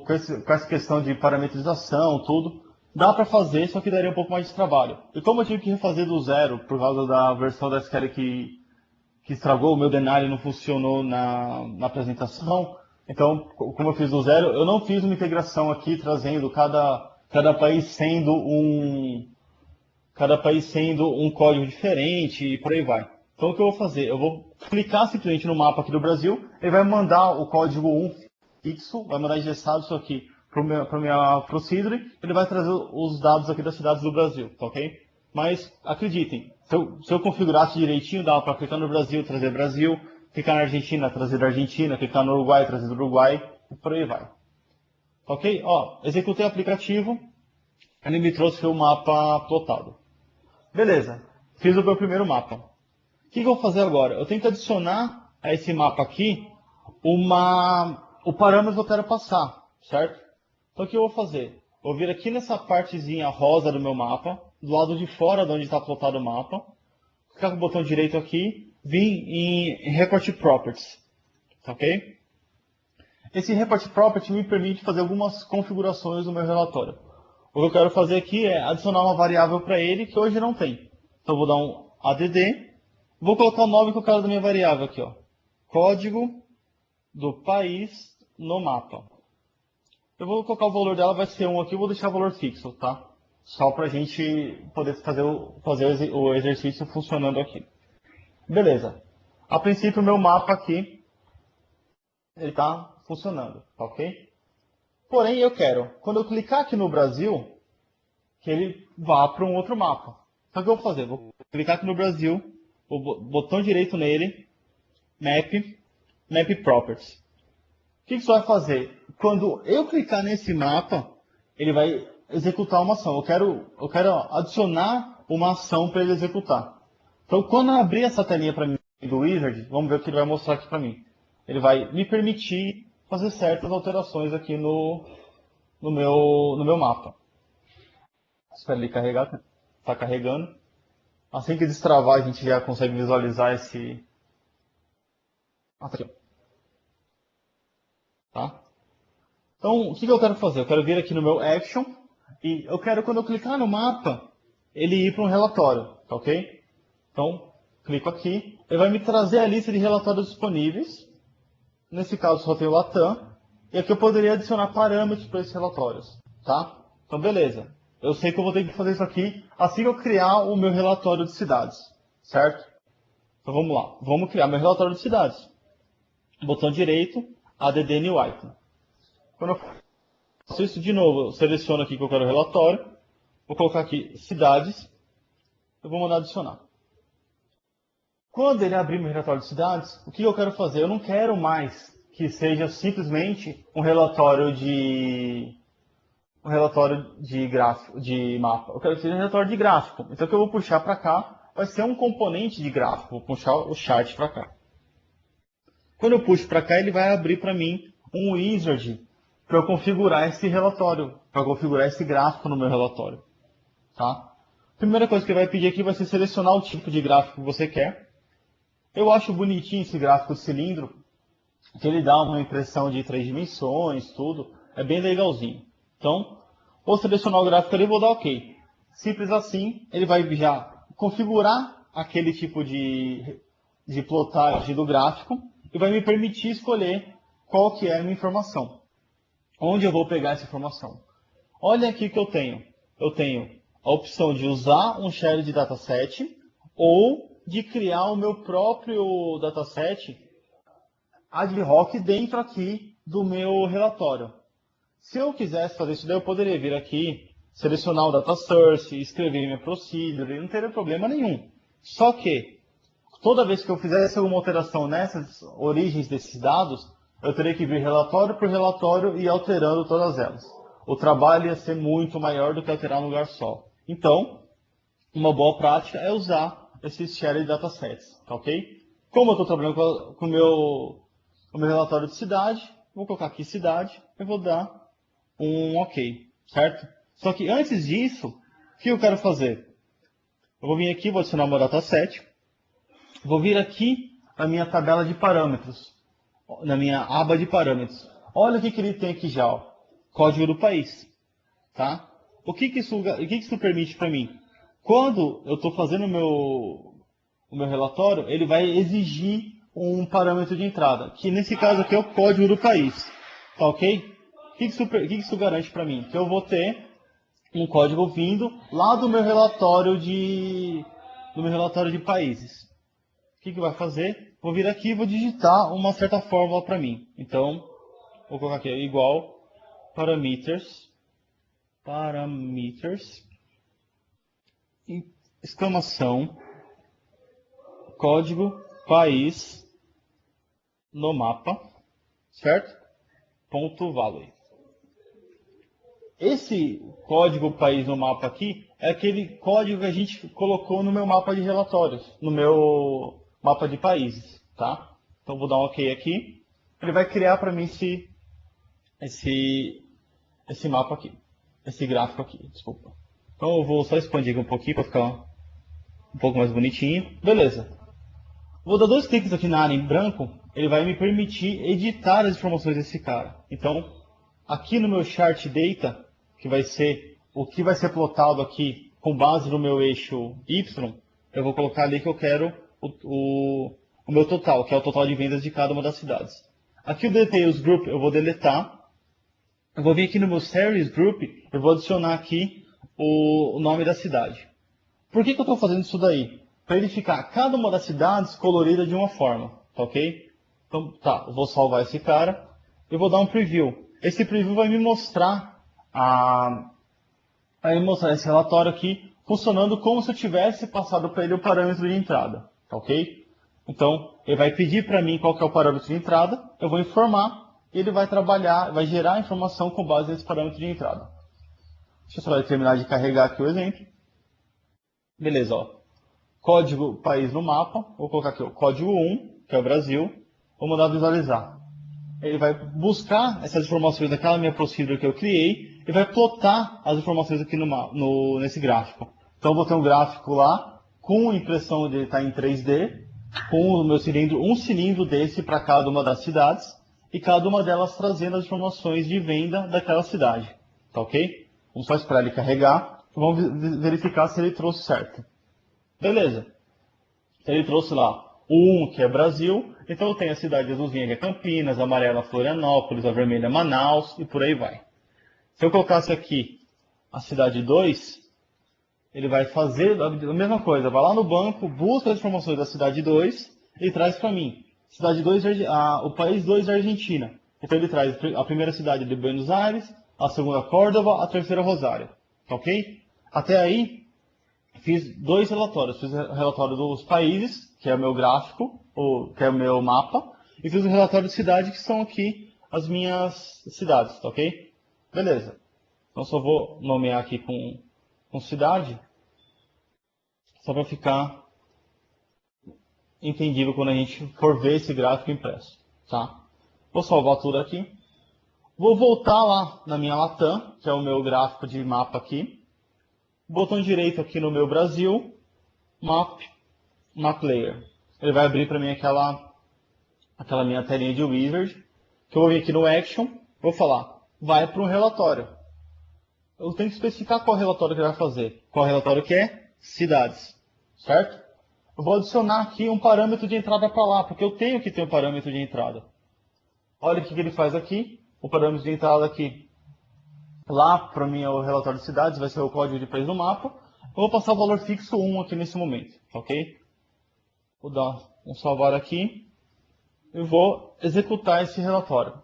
essa questão de parametrização, tudo. Dá para fazer, só que daria um pouco mais de trabalho. E como eu tive que refazer do zero, por causa da versão da SQL que estragou, o meu denário não funcionou na apresentação, então, como eu fiz do zero, eu não fiz uma integração aqui, trazendo cada país sendo um código diferente e por aí vai. Então o que eu vou fazer? Eu vou clicar simplesmente no mapa aqui do Brasil, ele vai mandar o código 1 fixo, vai mandar engessado isso aqui para o minha procedure, ele vai trazer os dados aqui das cidades do Brasil, tá ok? Mas acreditem, se eu configurasse direitinho, dava para clicar no Brasil, trazer Brasil, clicar na Argentina, trazer da Argentina, clicar no Uruguai, trazer do Uruguai, e por aí vai. Tá ok? Ó, executei o aplicativo, ele me trouxe o mapa plotado. Beleza, fiz o meu primeiro mapa. O que eu vou fazer agora? Eu tenho que adicionar a esse mapa aqui o parâmetro que eu quero passar, certo? Então o que eu vou fazer? Vou vir aqui nessa partezinha rosa do meu mapa, do lado de fora de onde está plotado o mapa, clicar com o botão direito aqui, vir em Report Properties, tá ok? Esse Report Property me permite fazer algumas configurações do meu relatório. O que eu quero fazer aqui é adicionar uma variável para ele que hoje não tem. Então eu vou dar um add, vou colocar o nome que eu quero da minha variável aqui, ó. Código do país no mapa. Eu vou colocar o valor dela, vai ser 1 aqui, eu vou deixar o valor fixo, tá? Só para a gente poder fazer o exercício funcionando aqui. Beleza. A princípio, o meu mapa aqui, ele está funcionando, tá ok? Porém, eu quero, quando eu clicar aqui no Brasil, que ele vá para um outro mapa. Então, o que eu vou fazer? Vou clicar aqui no Brasil, o botão direito nele, Map Properties. O que isso vai fazer? Quando eu clicar nesse mapa, ele vai executar uma ação. Eu quero adicionar uma ação para ele executar. Então, quando eu abrir essa telinha para mim do Wizard, vamos ver o que ele vai mostrar aqui para mim. Ele vai me permitir fazer certas alterações aqui no meu mapa. Espera ele carregar, está carregando. Assim que destravar, a gente já consegue visualizar esse... Ah, tá aqui, ó. Tá? Então, o que eu quero fazer? Eu quero vir aqui no meu Action e eu quero, quando eu clicar no mapa, ele ir para um relatório, tá ok? Então, clico aqui, ele vai me trazer a lista de relatórios disponíveis. Nesse caso, só tem o Latam. E aqui eu poderia adicionar parâmetros para esses relatórios, tá? Então, beleza. Eu sei que eu vou ter que fazer isso aqui assim que eu criar o meu relatório de cidades, certo? Então, vamos lá. Vamos criar meu relatório de cidades. Botão direito, add new item. Quando eu faço isso de novo, eu seleciono aqui que eu quero o relatório. Vou colocar aqui cidades. Eu vou mandar adicionar. Quando ele abrir meu relatório de cidades, o que eu quero fazer? Eu não quero mais que seja simplesmente um relatório de gráfico, de mapa. Eu quero que seja um relatório de gráfico. Então o que eu vou puxar para cá vai ser um componente de gráfico. Vou puxar o chart para cá. Quando eu puxo para cá, ele vai abrir para mim um wizard para eu configurar esse relatório, para configurar esse gráfico no meu relatório. Tá? Primeira coisa que ele vai pedir aqui vai ser selecionar o tipo de gráfico que você quer. Eu acho bonitinho esse gráfico de cilindro, que ele dá uma impressão de 3 dimensões, tudo. É bem legalzinho. Então, vou selecionar o gráfico ali e vou dar OK. Simples assim, ele vai já configurar aquele tipo de plotagem do gráfico e vai me permitir escolher qual que é a minha informação. Onde eu vou pegar essa informação? Olha aqui que eu tenho. Eu tenho a opção de usar um shared dataset ou de criar o meu próprio dataset ad hoc dentro aqui do meu relatório. Se eu quisesse fazer isso daí, eu poderia vir aqui, selecionar o data source, escrever minha procedure, não teria problema nenhum. Só que, toda vez que eu fizesse alguma alteração nessas origens desses dados, eu teria que vir relatório por relatório e ir alterando todas elas. O trabalho ia ser muito maior do que alterar num lugar só. Então, uma boa prática é usar esses shared datasets, tá ok? Como eu estou trabalhando com o meu relatório de cidade, vou colocar aqui cidade, eu vou dar um OK, certo? Só que antes disso, o que eu quero fazer? Eu vou vir aqui, vou adicionar meu dataset, vou vir aqui na minha tabela de parâmetros, na minha aba de parâmetros. Olha o que ele tem aqui já, ó, código do país, tá? O que isso permite para mim? Quando eu estou fazendo o meu relatório, ele vai exigir um parâmetro de entrada, que nesse caso aqui é o código do país, tá ok? O que isso garante para mim? Que eu vou ter um código vindo lá do meu relatório de países. O que vai fazer? Vou vir aqui e vou digitar uma certa fórmula para mim. Então, vou colocar aqui igual parameters, exclamação, código país no mapa, certo? Ponto value. Esse código país no mapa aqui é aquele código que a gente colocou no meu mapa de relatórios, no meu mapa de países, tá? Então vou dar um OK aqui. Ele vai criar para mim esse mapa aqui, esse gráfico aqui, desculpa. Então eu vou só expandir aqui um pouquinho para ficar um pouco mais bonitinho. Beleza. Vou dar 2 cliques aqui na área em branco, ele vai me permitir editar as informações desse cara. Então, aqui no meu chart data, que vai ser o que vai ser plotado aqui com base no meu eixo Y, eu vou colocar ali que eu quero o meu total, que é o total de vendas de cada uma das cidades. Aqui o Details Group eu vou deletar. Eu vou vir aqui no meu Series Group, eu vou adicionar aqui o nome da cidade. Por que eu estou fazendo isso daí? Para ele ficar cada uma das cidades colorida de uma forma, tá ok? Então, tá, eu vou salvar esse cara, eu vou dar um preview. Esse preview vai me mostrar esse relatório aqui funcionando como se eu tivesse passado para ele o parâmetro de entrada, tá ok? Então, ele vai pedir para mim qual que é o parâmetro de entrada, eu vou informar, e ele vai trabalhar, vai gerar a informação com base nesse parâmetro de entrada. Deixa eu só terminar de carregar aqui o exemplo. Beleza, ó. Código país no mapa, vou colocar aqui o código 1, que é o Brasil, vou mandar visualizar. Ele vai buscar essas informações daquela minha procedure que eu criei e vai plotar as informações aqui nesse gráfico. Então eu vou ter um gráfico lá com impressão de estar em 3D, com o meu cilindro, um cilindro desse para cada uma das cidades e cada uma delas trazendo as informações de venda daquela cidade. Tá ok? Vamos só esperar ele carregar e vamos verificar se ele trouxe certo. Beleza. Ele trouxe lá o 1, que é Brasil, então eu tenho a cidade azulzinha, que é Campinas, a amarela Florianópolis, a vermelha Manaus e por aí vai. Se eu colocasse aqui a cidade 2, ele vai fazer a mesma coisa, vai lá no banco, busca as informações da cidade 2 e traz para mim. Cidade 2, o país 2 é Argentina. Então ele traz a primeira cidade de Buenos Aires, a segunda Córdoba, a terceira Rosário. Tá ok? Até aí, fiz 2 relatórios. Fiz o relatório dos países, que é o meu gráfico, que é o meu mapa, e fiz o relatório de cidade, que são aqui as minhas cidades, tá ok? Beleza. Então só vou nomear aqui com cidade, só para ficar entendível quando a gente for ver esse gráfico impresso, tá? Vou salvar tudo aqui. Vou voltar lá na minha Latam, que é o meu gráfico de mapa aqui. Botão direito aqui no meu Brasil, Map Layer. Ele vai abrir para mim aquela minha telinha de wizard, que eu vou vir aqui no Action, vou falar, vai para um relatório. Eu tenho que especificar qual relatório que ele vai fazer. Qual relatório que é? Cidades, certo? Eu vou adicionar aqui um parâmetro de entrada para lá, porque eu tenho que ter um parâmetro de entrada. Olha o que ele faz aqui, o parâmetro de entrada aqui. Lá, para mim, o relatório de cidades vai ser o código de preço do mapa. Eu vou passar o valor fixo 1 aqui nesse momento, ok? Vou dar um salvar aqui e vou executar esse relatório.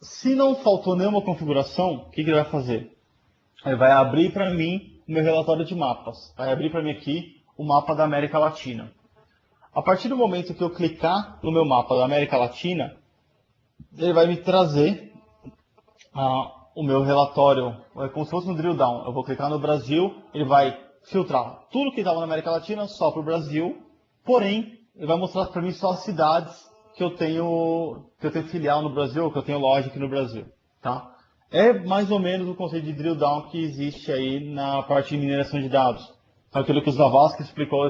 Se não faltou nenhuma configuração, o que ele vai fazer? Ele vai abrir para mim o meu relatório de mapas. Vai abrir para mim aqui o mapa da América Latina. A partir do momento que eu clicar no meu mapa da América Latina, ele vai me trazer o meu relatório, é como se fosse um drill down. Eu vou clicar no Brasil, ele vai filtrar tudo que estava na América Latina só para o Brasil, porém, ele vai mostrar para mim só as cidades que eu tenho filial no Brasil, que eu tenho loja aqui no Brasil. Tá? É mais ou menos o conceito de drill down que existe aí na parte de mineração de dados. Então, aquilo que o Zavascki explicou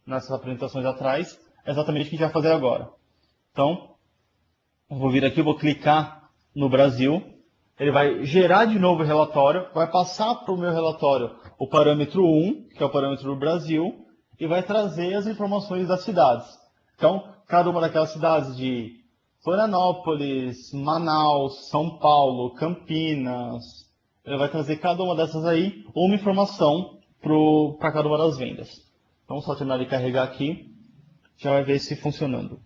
nessas apresentações atrás, é exatamente o que a gente vai fazer agora. Então, eu vou vir aqui, eu vou clicar no Brasil, ele vai gerar de novo o relatório, vai passar para o meu relatório o parâmetro 1, que é o parâmetro do Brasil, e vai trazer as informações das cidades. Então, cada uma daquelas cidades de Florianópolis, Manaus, São Paulo, Campinas, ele vai trazer cada uma dessas aí, uma informação para cada uma das vendas. Então, só terminar de carregar aqui, já vai ver se funcionando.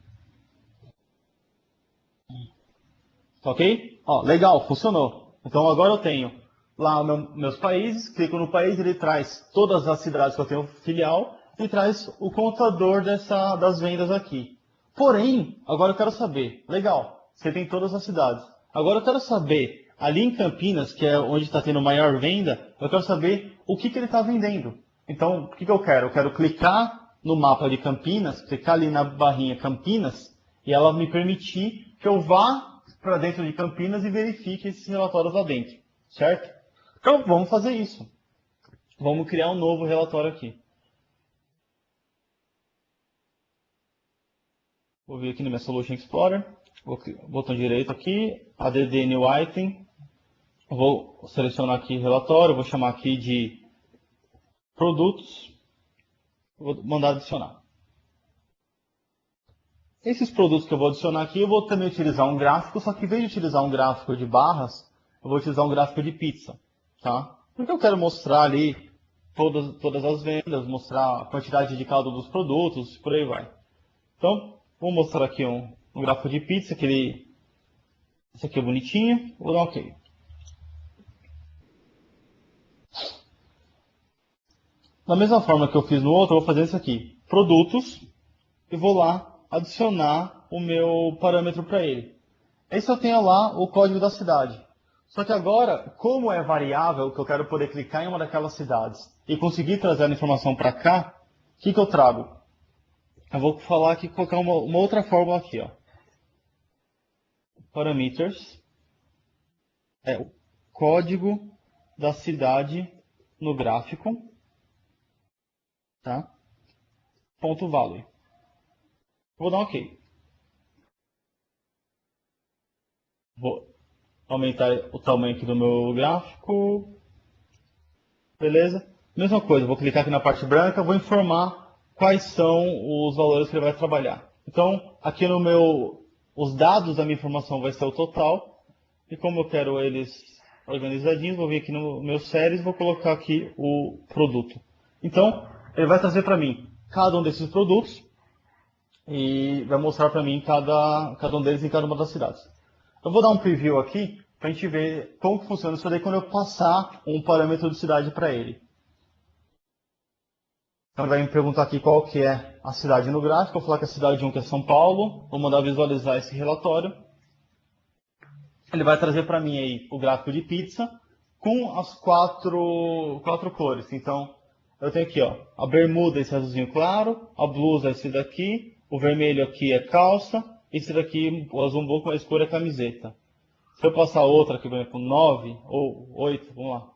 Ok? Ó, legal, funcionou. Então agora eu tenho lá meus países, clico no país, ele traz todas as cidades que eu tenho filial e traz o contador das vendas aqui. Porém, agora eu quero saber, legal, você tem todas as cidades. Agora eu quero saber, ali em Campinas, que é onde está tendo maior venda, eu quero saber o que ele está vendendo. Então, o que eu quero? Eu quero clicar no mapa de Campinas, clicar ali na barrinha Campinas, e ela me permitir que eu vá para dentro de Campinas e verifique esses relatórios lá dentro, certo? Então, vamos fazer isso. Vamos criar um novo relatório aqui. Vou vir aqui no meu Solution Explorer, botão direito aqui, add new item, vou selecionar aqui relatório, vou chamar aqui de produtos, vou mandar adicionar. Esses produtos que eu vou adicionar aqui, eu vou também utilizar um gráfico, só que em vez de utilizar um gráfico de barras, eu vou utilizar um gráfico de pizza, tá? Porque eu quero mostrar ali todas as vendas, mostrar a quantidade de cada um dos produtos, por aí vai. Então, vou mostrar aqui um gráfico de pizza, esse aqui é bonitinho, vou dar um OK. Da mesma forma que eu fiz no outro, eu vou fazer isso aqui, produtos, e vou lá adicionar o meu parâmetro para ele. Esse eu tenho lá o código da cidade. Só que agora, como é variável, que eu quero poder clicar em uma daquelas cidades e conseguir trazer a informação para cá, o que eu trago? Eu vou falar aqui, colocar uma outra fórmula aqui. Ó. Parameters é o código da cidade no gráfico, tá? Ponto value. Vou dar um OK. Vou aumentar o tamanho aqui do meu gráfico. Beleza? Mesma coisa, vou clicar aqui na parte branca, vou informar quais são os valores que ele vai trabalhar. Então, aqui no os dados da minha informação vai ser o total. E como eu quero eles organizadinhos, vou vir aqui no meu séries e vou colocar aqui o produto. Então, ele vai trazer para mim cada um desses produtos e vai mostrar para mim cada um deles em cada uma das cidades. Eu vou dar um preview aqui para a gente ver como que funciona isso daí quando eu passar um parâmetro de cidade para ele. Então ele vai me perguntar aqui qual que é a cidade no gráfico, eu vou falar que a cidade 1 que é São Paulo, vou mandar visualizar esse relatório. Ele vai trazer para mim aí o gráfico de pizza com as quatro cores. Então eu tenho aqui ó, a bermuda esse azulzinho claro, a blusa esse daqui, o vermelho aqui é calça, esse daqui, o azul um pouco mais escuro é camiseta. Se eu passar outra aqui, por exemplo, 9 ou 8, vamos lá,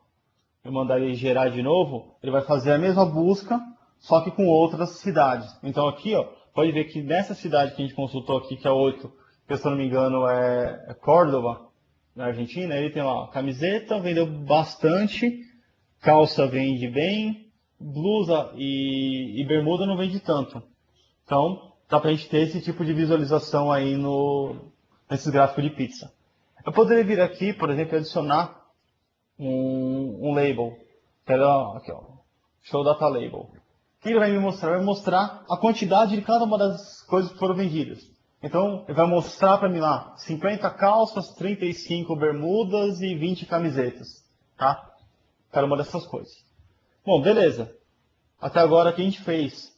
eu mandar ele gerar de novo, ele vai fazer a mesma busca, só que com outras cidades. Então aqui, ó, pode ver que nessa cidade que a gente consultou aqui, que é 8, que se eu não me engano é Córdoba, na Argentina, ele tem lá, camiseta vendeu bastante, calça vende bem, blusa e bermuda não vende tanto. Então, dá pra gente ter esse tipo de visualização aí nesses gráficos de pizza. Eu poderia vir aqui, por exemplo, e adicionar um label. Aqui, ó, Show Data Label. O que ele vai me mostrar? Vai mostrar a quantidade de cada uma das coisas que foram vendidas. Então, ele vai mostrar para mim lá 50 calças, 35 bermudas e 20 camisetas. Tá? Cada uma dessas coisas. Bom, beleza. Até agora que a gente fez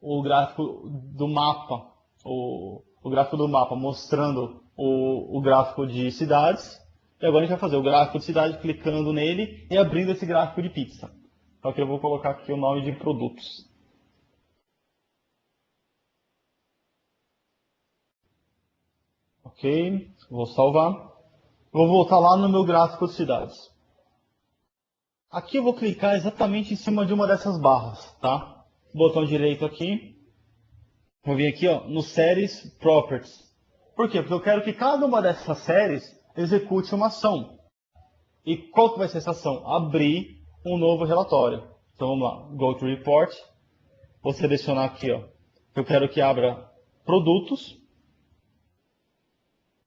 o gráfico do mapa, o gráfico do mapa mostrando o gráfico de cidades. E agora a gente vai fazer o gráfico de cidade clicando nele e abrindo esse gráfico de pizza. Só que eu vou colocar aqui o nome de produtos. Ok, vou salvar. Vou voltar lá no meu gráfico de cidades. Aqui eu vou clicar exatamente em cima de uma dessas barras, tá? Botão direito aqui. Vou vir aqui, ó, no Séries Properties. Por quê? Porque eu quero que cada uma dessas séries execute uma ação. E qual que vai ser essa ação? Abrir um novo relatório. Então vamos lá, Go to Report. Vou selecionar aqui, ó. Eu quero que abra produtos.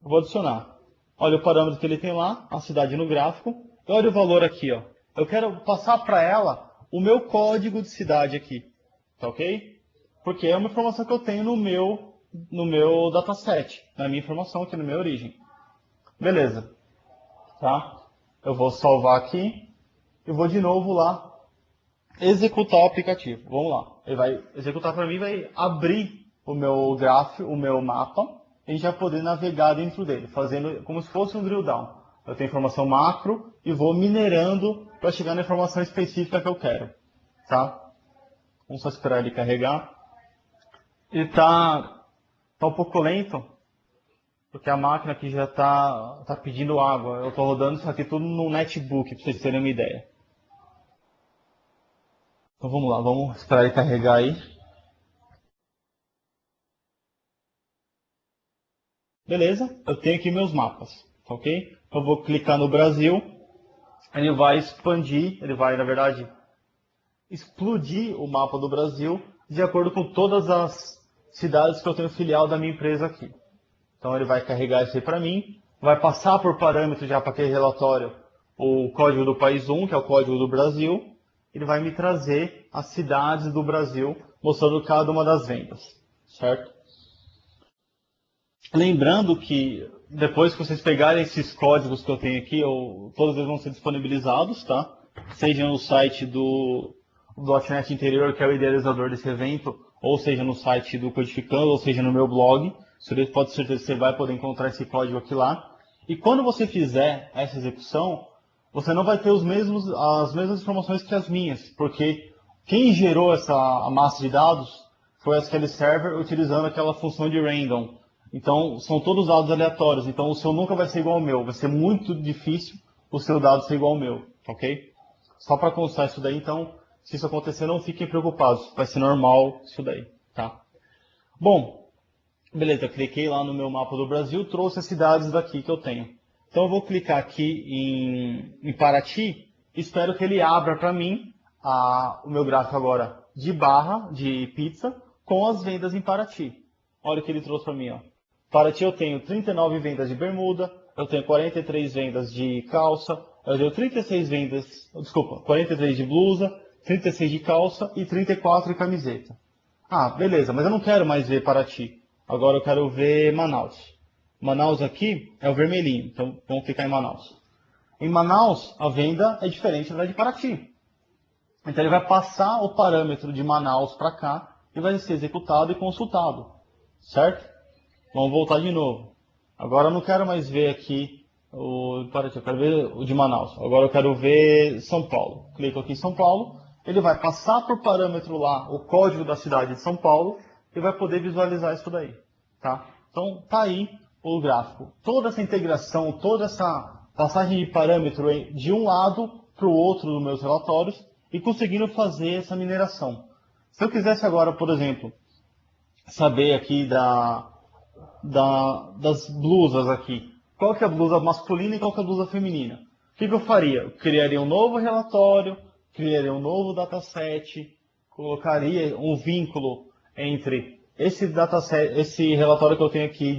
Eu vou adicionar. Olha o parâmetro que ele tem lá, a cidade no gráfico. E olha o valor aqui, ó. Eu quero passar para ela o meu código de cidade aqui. Tá ok? Porque é uma informação que eu tenho no meu dataset, na minha informação aqui, na minha origem. Beleza. Tá? Eu vou salvar aqui e vou de novo lá executar o aplicativo. Vamos lá. Ele vai executar para mim, vai abrir o meu gráfico, o meu mapa, e a gente vai poder navegar dentro dele, fazendo como se fosse um drill down. Eu tenho informação macro e vou minerando para chegar na informação específica que eu quero. Tá? Vamos só esperar ele carregar. Ele tá um pouco lento, porque a máquina aqui já tá pedindo água. Eu estou rodando isso aqui tudo no netbook, para vocês terem uma ideia. Então vamos lá, vamos esperar ele carregar aí. Beleza, eu tenho aqui meus mapas, tá ok? Eu vou clicar no Brasil, ele vai expandir, ele vai, na verdade, explodir o mapa do Brasil de acordo com todas as cidades que eu tenho filial da minha empresa aqui. Então ele vai carregar isso aí para mim, vai passar por parâmetro já para aquele relatório o código do país 1, que é o código do Brasil. Ele vai me trazer as cidades do Brasil, mostrando cada uma das vendas, certo? Lembrando que depois que vocês pegarem esses códigos que eu tenho aqui, todos eles vão ser disponibilizados, tá? Seja no site do .NET Interior, que é o idealizador desse evento, ou seja no site do Codificando, ou seja no meu blog. Pode ter certeza que você vai poder encontrar esse código aqui lá. E quando você fizer essa execução, você não vai ter as mesmas informações que as minhas, porque quem gerou a massa de dados foi a SQL Server utilizando aquela função de random. Então, são todos dados aleatórios. Então, o seu nunca vai ser igual ao meu. Vai ser muito difícil o seu dado ser igual ao meu, ok? Só para constar isso daí, então, se isso acontecer, não fiquem preocupados. Vai ser normal isso daí, tá? Bom, beleza, cliquei lá no meu mapa do Brasil, trouxe as cidades daqui que eu tenho. Então, eu vou clicar aqui em Paraty, espero que ele abra para mim o meu gráfico agora de barra, de pizza, com as vendas em Paraty. Olha o que ele trouxe para mim, ó. Paraty eu tenho 39 vendas de bermuda, eu tenho 43 vendas de calça, eu tenho 36 vendas, desculpa, 43 de blusa, 36 de calça e 34 de camiseta. Ah, beleza, mas eu não quero mais ver Paraty. Agora eu quero ver Manaus. Manaus aqui é o vermelhinho, então vamos clicar em Manaus. Em Manaus, a venda é diferente da de Paraty. Então ele vai passar o parâmetro de Manaus para cá e vai ser executado e consultado, certo? Vamos voltar de novo. Agora eu não quero mais ver aqui o Paraty, eu quero ver o de Manaus. Agora eu quero ver São Paulo. Clico aqui em São Paulo, ele vai passar por parâmetro lá o código da cidade de São Paulo e vai poder visualizar isso daí, tá? Então tá aí o gráfico. Toda essa integração, toda essa passagem de parâmetro de um lado para o outro dos meus relatórios e conseguindo fazer essa mineração. Se eu quisesse agora, por exemplo, saber aqui das blusas aqui. Qual que é a blusa masculina e qual que é a blusa feminina? O que eu faria? Eu criaria um novo relatório, criaria um novo dataset, colocaria um vínculo entre esse dataset, esse relatório que eu tenho aqui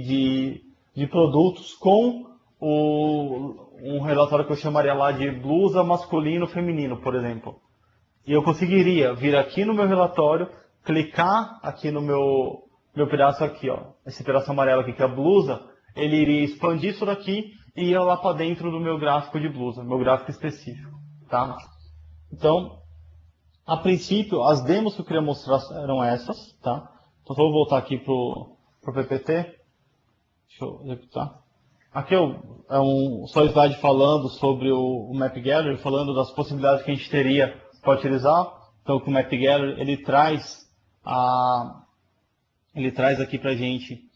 de produtos com um relatório que eu chamaria lá de blusa masculino feminino, por exemplo. E eu conseguiria vir aqui no meu relatório, clicar aqui no meu pedaço aqui, ó, esse pedaço amarelo aqui que é a blusa, ele iria expandir isso daqui e ia lá para dentro do meu gráfico de blusa, meu gráfico específico, tá? Então, a princípio, as demos que eu queria mostrar eram essas, tá? Então, vou voltar aqui pro PPT. Deixa eu executar. Aqui é um só slide falando sobre o Map Gallery, falando das possibilidades que a gente teria para utilizar. Então, o Map Gallery ele traz aqui para a gente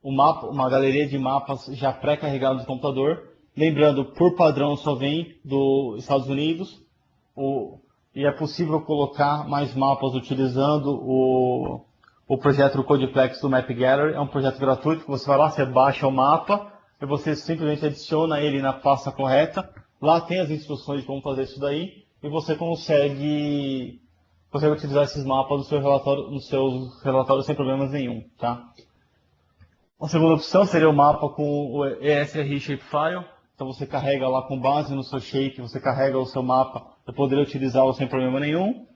uma galeria de mapas já pré-carregados no computador. Lembrando, por padrão só vem dos Estados Unidos. E é possível colocar mais mapas utilizando o projeto Codeplex do Map Gallery. É um projeto gratuito que você vai lá, você baixa o mapa e você simplesmente adiciona ele na pasta correta. Lá tem as instruções de como fazer isso daí e você consegue utilizar esses mapas nos seus relatórios sem problemas nenhum, tá? A segunda opção seria o mapa com o ESRI Shapefile. Então você carrega lá com base no seu shape, você carrega o seu mapa, eu poderia utilizá-lo sem problema nenhum.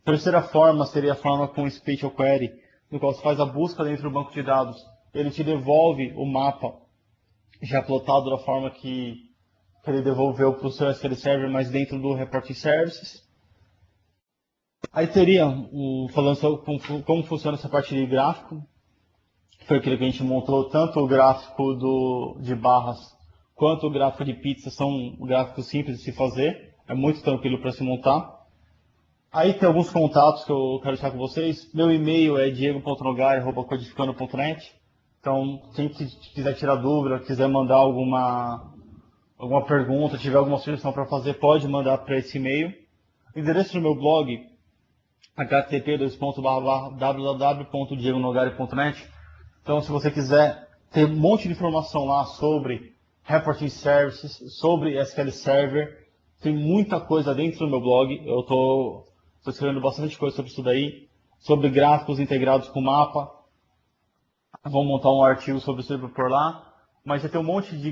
Terceira forma seria a forma com Spatial Query, no qual você faz a busca dentro do banco de dados. Ele te devolve o mapa já plotado da forma que ele devolveu para o seu SQL Server, mas dentro do Reporting Services. Aí teria, falando sobre como funciona essa parte de gráfico, foi aquilo que a gente montou, tanto o gráfico de barras quanto o gráfico de pizza são gráficos simples de se fazer, é muito tranquilo para se montar. Aí tem alguns contatos que eu quero deixar com vocês. Meu e-mail é diego.nogar@codificando.net. Então, quem quiser tirar dúvida, quiser mandar alguma pergunta, tiver alguma sugestão para fazer, pode mandar para esse e-mail. O endereço do meu blog, http://www.diegonogari.net. Então, se você quiser ter um monte de informação lá sobre Reporting Services, sobre SQL Server, tem muita coisa dentro do meu blog. Eu estou escrevendo bastante coisa sobre isso daí, sobre gráficos integrados com mapa. Vamos montar um artigo sobre isso por lá. Mas já tem um monte de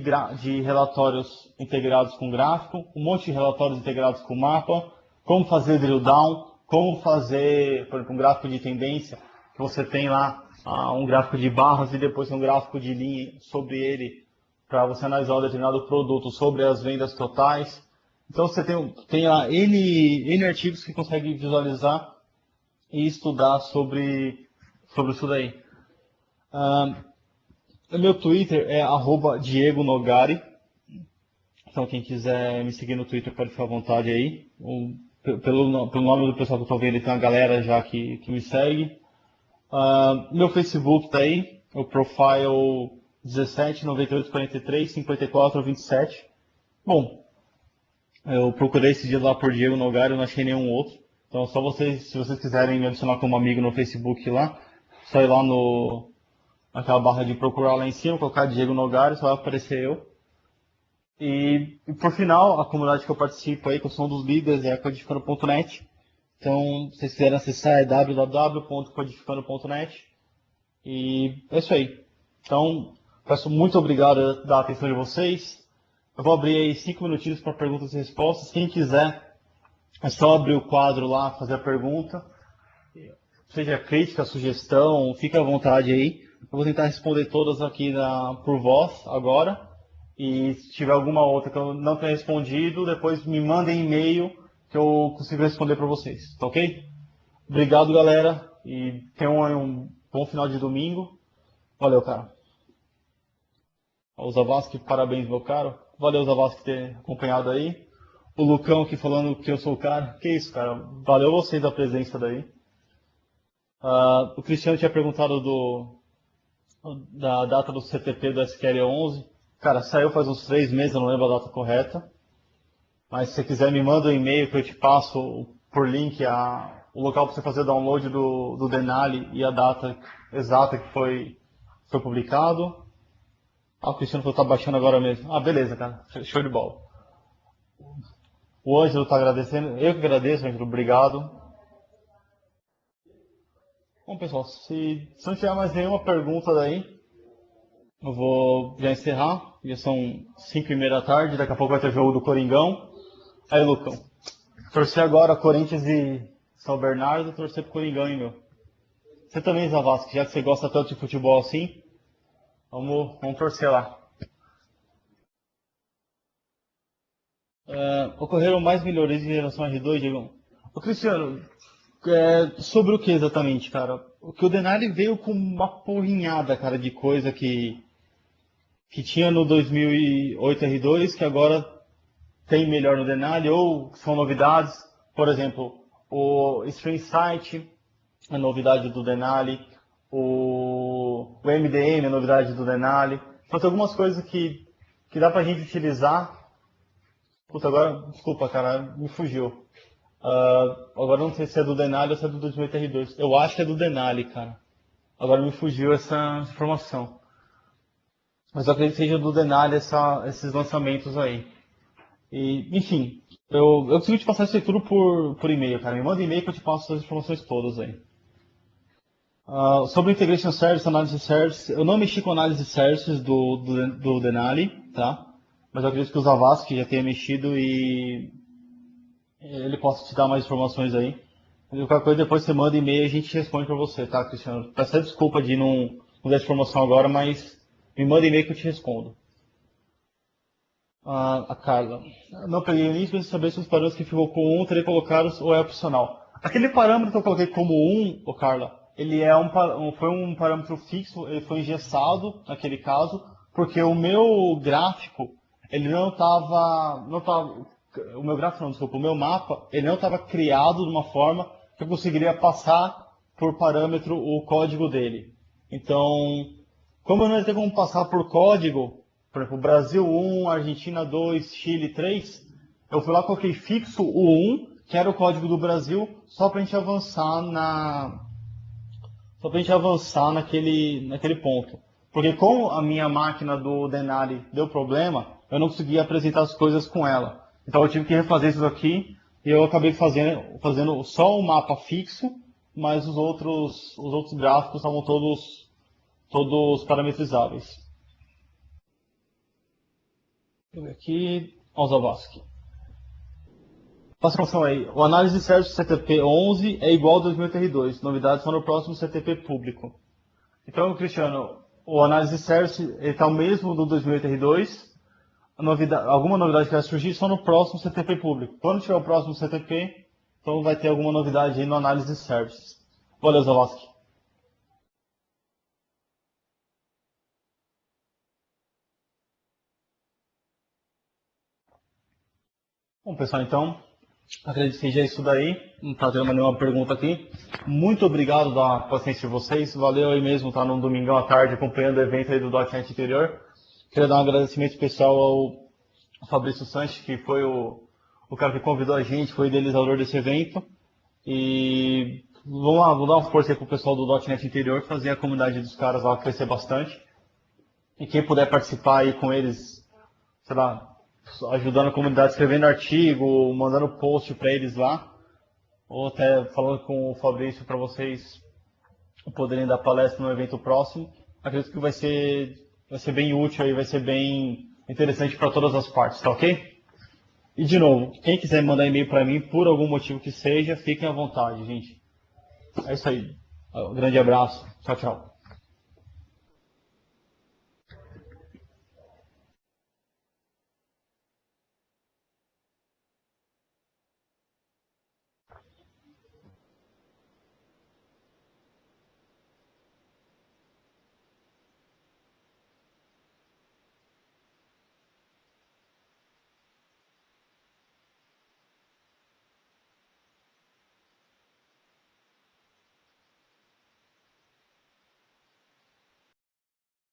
relatórios integrados com gráfico, um monte de relatórios integrados com mapa, como fazer drill down, como fazer, por exemplo, um gráfico de tendência, que você tem lá um gráfico de barras e depois um gráfico de linha sobre ele, para você analisar um determinado produto, sobre as vendas totais. Então você tem lá N artigos que consegue visualizar e estudar sobre isso daí. O meu Twitter é @DiegoNogari. Então quem quiser me seguir no Twitter pode ficar à vontade aí. Pelo nome do pessoal que eu estou vendo, tem uma galera já que me segue. Meu Facebook está aí, o profile 17 98 43 54 27. Bom, eu procurei esse dia lá por Diego Nogari, eu não achei nenhum outro. Então só vocês, se vocês quiserem me adicionar como amigo no Facebook lá, só ir lá naquela barra de procurar lá em cima, colocar Diego Nogari, só vai aparecer eu. E por final, a comunidade que eu participo aí, que eu sou um dos líderes, é a codificando.net. Então, se vocês quiserem acessar, é www.codificando.net. E é isso aí. Então, peço muito obrigado da atenção de vocês. Eu vou abrir aí 5 minutinhos para perguntas e respostas. Quem quiser, é só abrir o quadro lá, fazer a pergunta. Seja crítica, sugestão, fique à vontade aí. Eu vou tentar responder todas aqui por voz agora. E se tiver alguma outra que eu não tenha respondido, depois me mandem e-mail que eu consigo responder para vocês. Tá ok? Obrigado, galera. E tenham um bom final de domingo. Valeu, cara. O Zavascki, parabéns, meu caro. Valeu, Zavascki, por ter acompanhado aí. O Lucão aqui falando que eu sou o cara. Que isso, cara. Valeu vocês da presença daí. O Cristiano tinha perguntado da data do CTP do SQL11. Cara, saiu faz uns 3 meses, eu não lembro a data correta. Mas se você quiser, me manda um e-mail que eu te passo por link o local para você fazer o download do Denali e a data exata que foi publicado. O Cristiano falou que tá baixando agora mesmo. Beleza, cara. Show de bola. O Ângelo está agradecendo. Eu que agradeço, Ângelo. Obrigado. Bom, pessoal, se não tiver mais nenhuma pergunta daí, Eu vou já encerrar, já são 5h30 da tarde, daqui a pouco vai ter o jogo do Coringão. Aí, Lucão, torcer agora Corinthians e São Bernardo, torcer pro Coringão, hein, meu? Você também, Zavascki, já que você gosta tanto de futebol assim, vamos torcer lá. Ocorreram mais melhorias em relação a R2, Diego? Ô, Cristiano, sobre o que exatamente, cara? O que o Denari veio com uma porrinhada, cara, de coisa que tinha no 2008 R2, que agora tem melhor no Denali, ou são novidades. Por exemplo, o Stream Sight, a novidade do Denali, o MDM, a novidade do Denali. Então tem algumas coisas que dá pra gente utilizar. Puta, agora, desculpa, cara, me fugiu. Agora não sei se é do Denali ou se é do 2008 R2. Eu acho que é do Denali, cara. Agora me fugiu essa informação. Mas eu acredito que seja do Denali esses lançamentos aí. E, enfim, eu consigo te passar isso aí tudo por e-mail, cara. Me manda e-mail que eu te passo as informações todas aí. Sobre Integration Service, Análise Service, eu não mexi com Análise Services do Denali, tá? Mas eu acredito que o Zavascki já tenha mexido e ele possa te dar mais informações aí. E qualquer coisa depois você manda e-mail e a gente responde pra você, tá, Cristiano? Peço desculpa de não dar informação agora, mas me manda e-mail que eu te respondo. A Carla. Não peguei o link para saber se os parâmetros que ficou com um teria colocados ou é opcional. Aquele parâmetro que eu coloquei como ô Carla, ele foi um parâmetro fixo, ele foi engessado naquele caso, porque o meu gráfico, ele o meu gráfico não, desculpa, o meu mapa, ele não estava criado de uma forma que eu conseguiria passar por parâmetro o código dele. Então, como eu não ia ter como passar por código, por exemplo, Brasil 1, Argentina 2, Chile 3, eu fui lá, coloquei fixo o 1, que era o código do Brasil, só para a gente avançar naquele ponto. Porque como a minha máquina do Denali deu problema, eu não conseguia apresentar as coisas com ela. Então eu tive que refazer isso aqui e eu acabei fazendo só o mapa fixo, mas os outros gráficos estavam todos parametrizáveis. Deixa eu ver aqui. Ó, Zavascki. Faça atenção aí. O análise de serviço CTP 11 é igual ao 2002. Novidades são no próximo CTP público. Então, Cristiano, o análise de service está o mesmo do 2008 R2. Alguma novidade que vai surgir só no próximo CTP público. Quando tiver o próximo CTP, então vai ter alguma novidade aí no análise de services. Valeu, Zavascki. Bom, pessoal, então, acredito que seja isso daí. Não está tendo mais nenhuma pergunta aqui. Muito obrigado da paciência de vocês. Valeu aí mesmo estar num domingão à tarde acompanhando o evento aí do .NET Interior. Queria dar um agradecimento especial ao Fabrício Sanches, que foi o cara que convidou a gente, foi o idealizador desse evento. E vamos lá, vou dar uma força aí pro pessoal do .NET Interior, fazer a comunidade dos caras lá crescer bastante. E quem puder participar aí com eles, sei lá, ajudando a comunidade, escrevendo artigo, mandando post para eles lá, ou até falando com o Fabrício para vocês poderem dar palestra no evento próximo, acredito que vai ser bem útil e vai ser bem interessante para todas as partes, tá ok? E de novo, quem quiser mandar e-mail para mim, por algum motivo que seja, fiquem à vontade, gente. É isso aí. Um grande abraço. Tchau, tchau.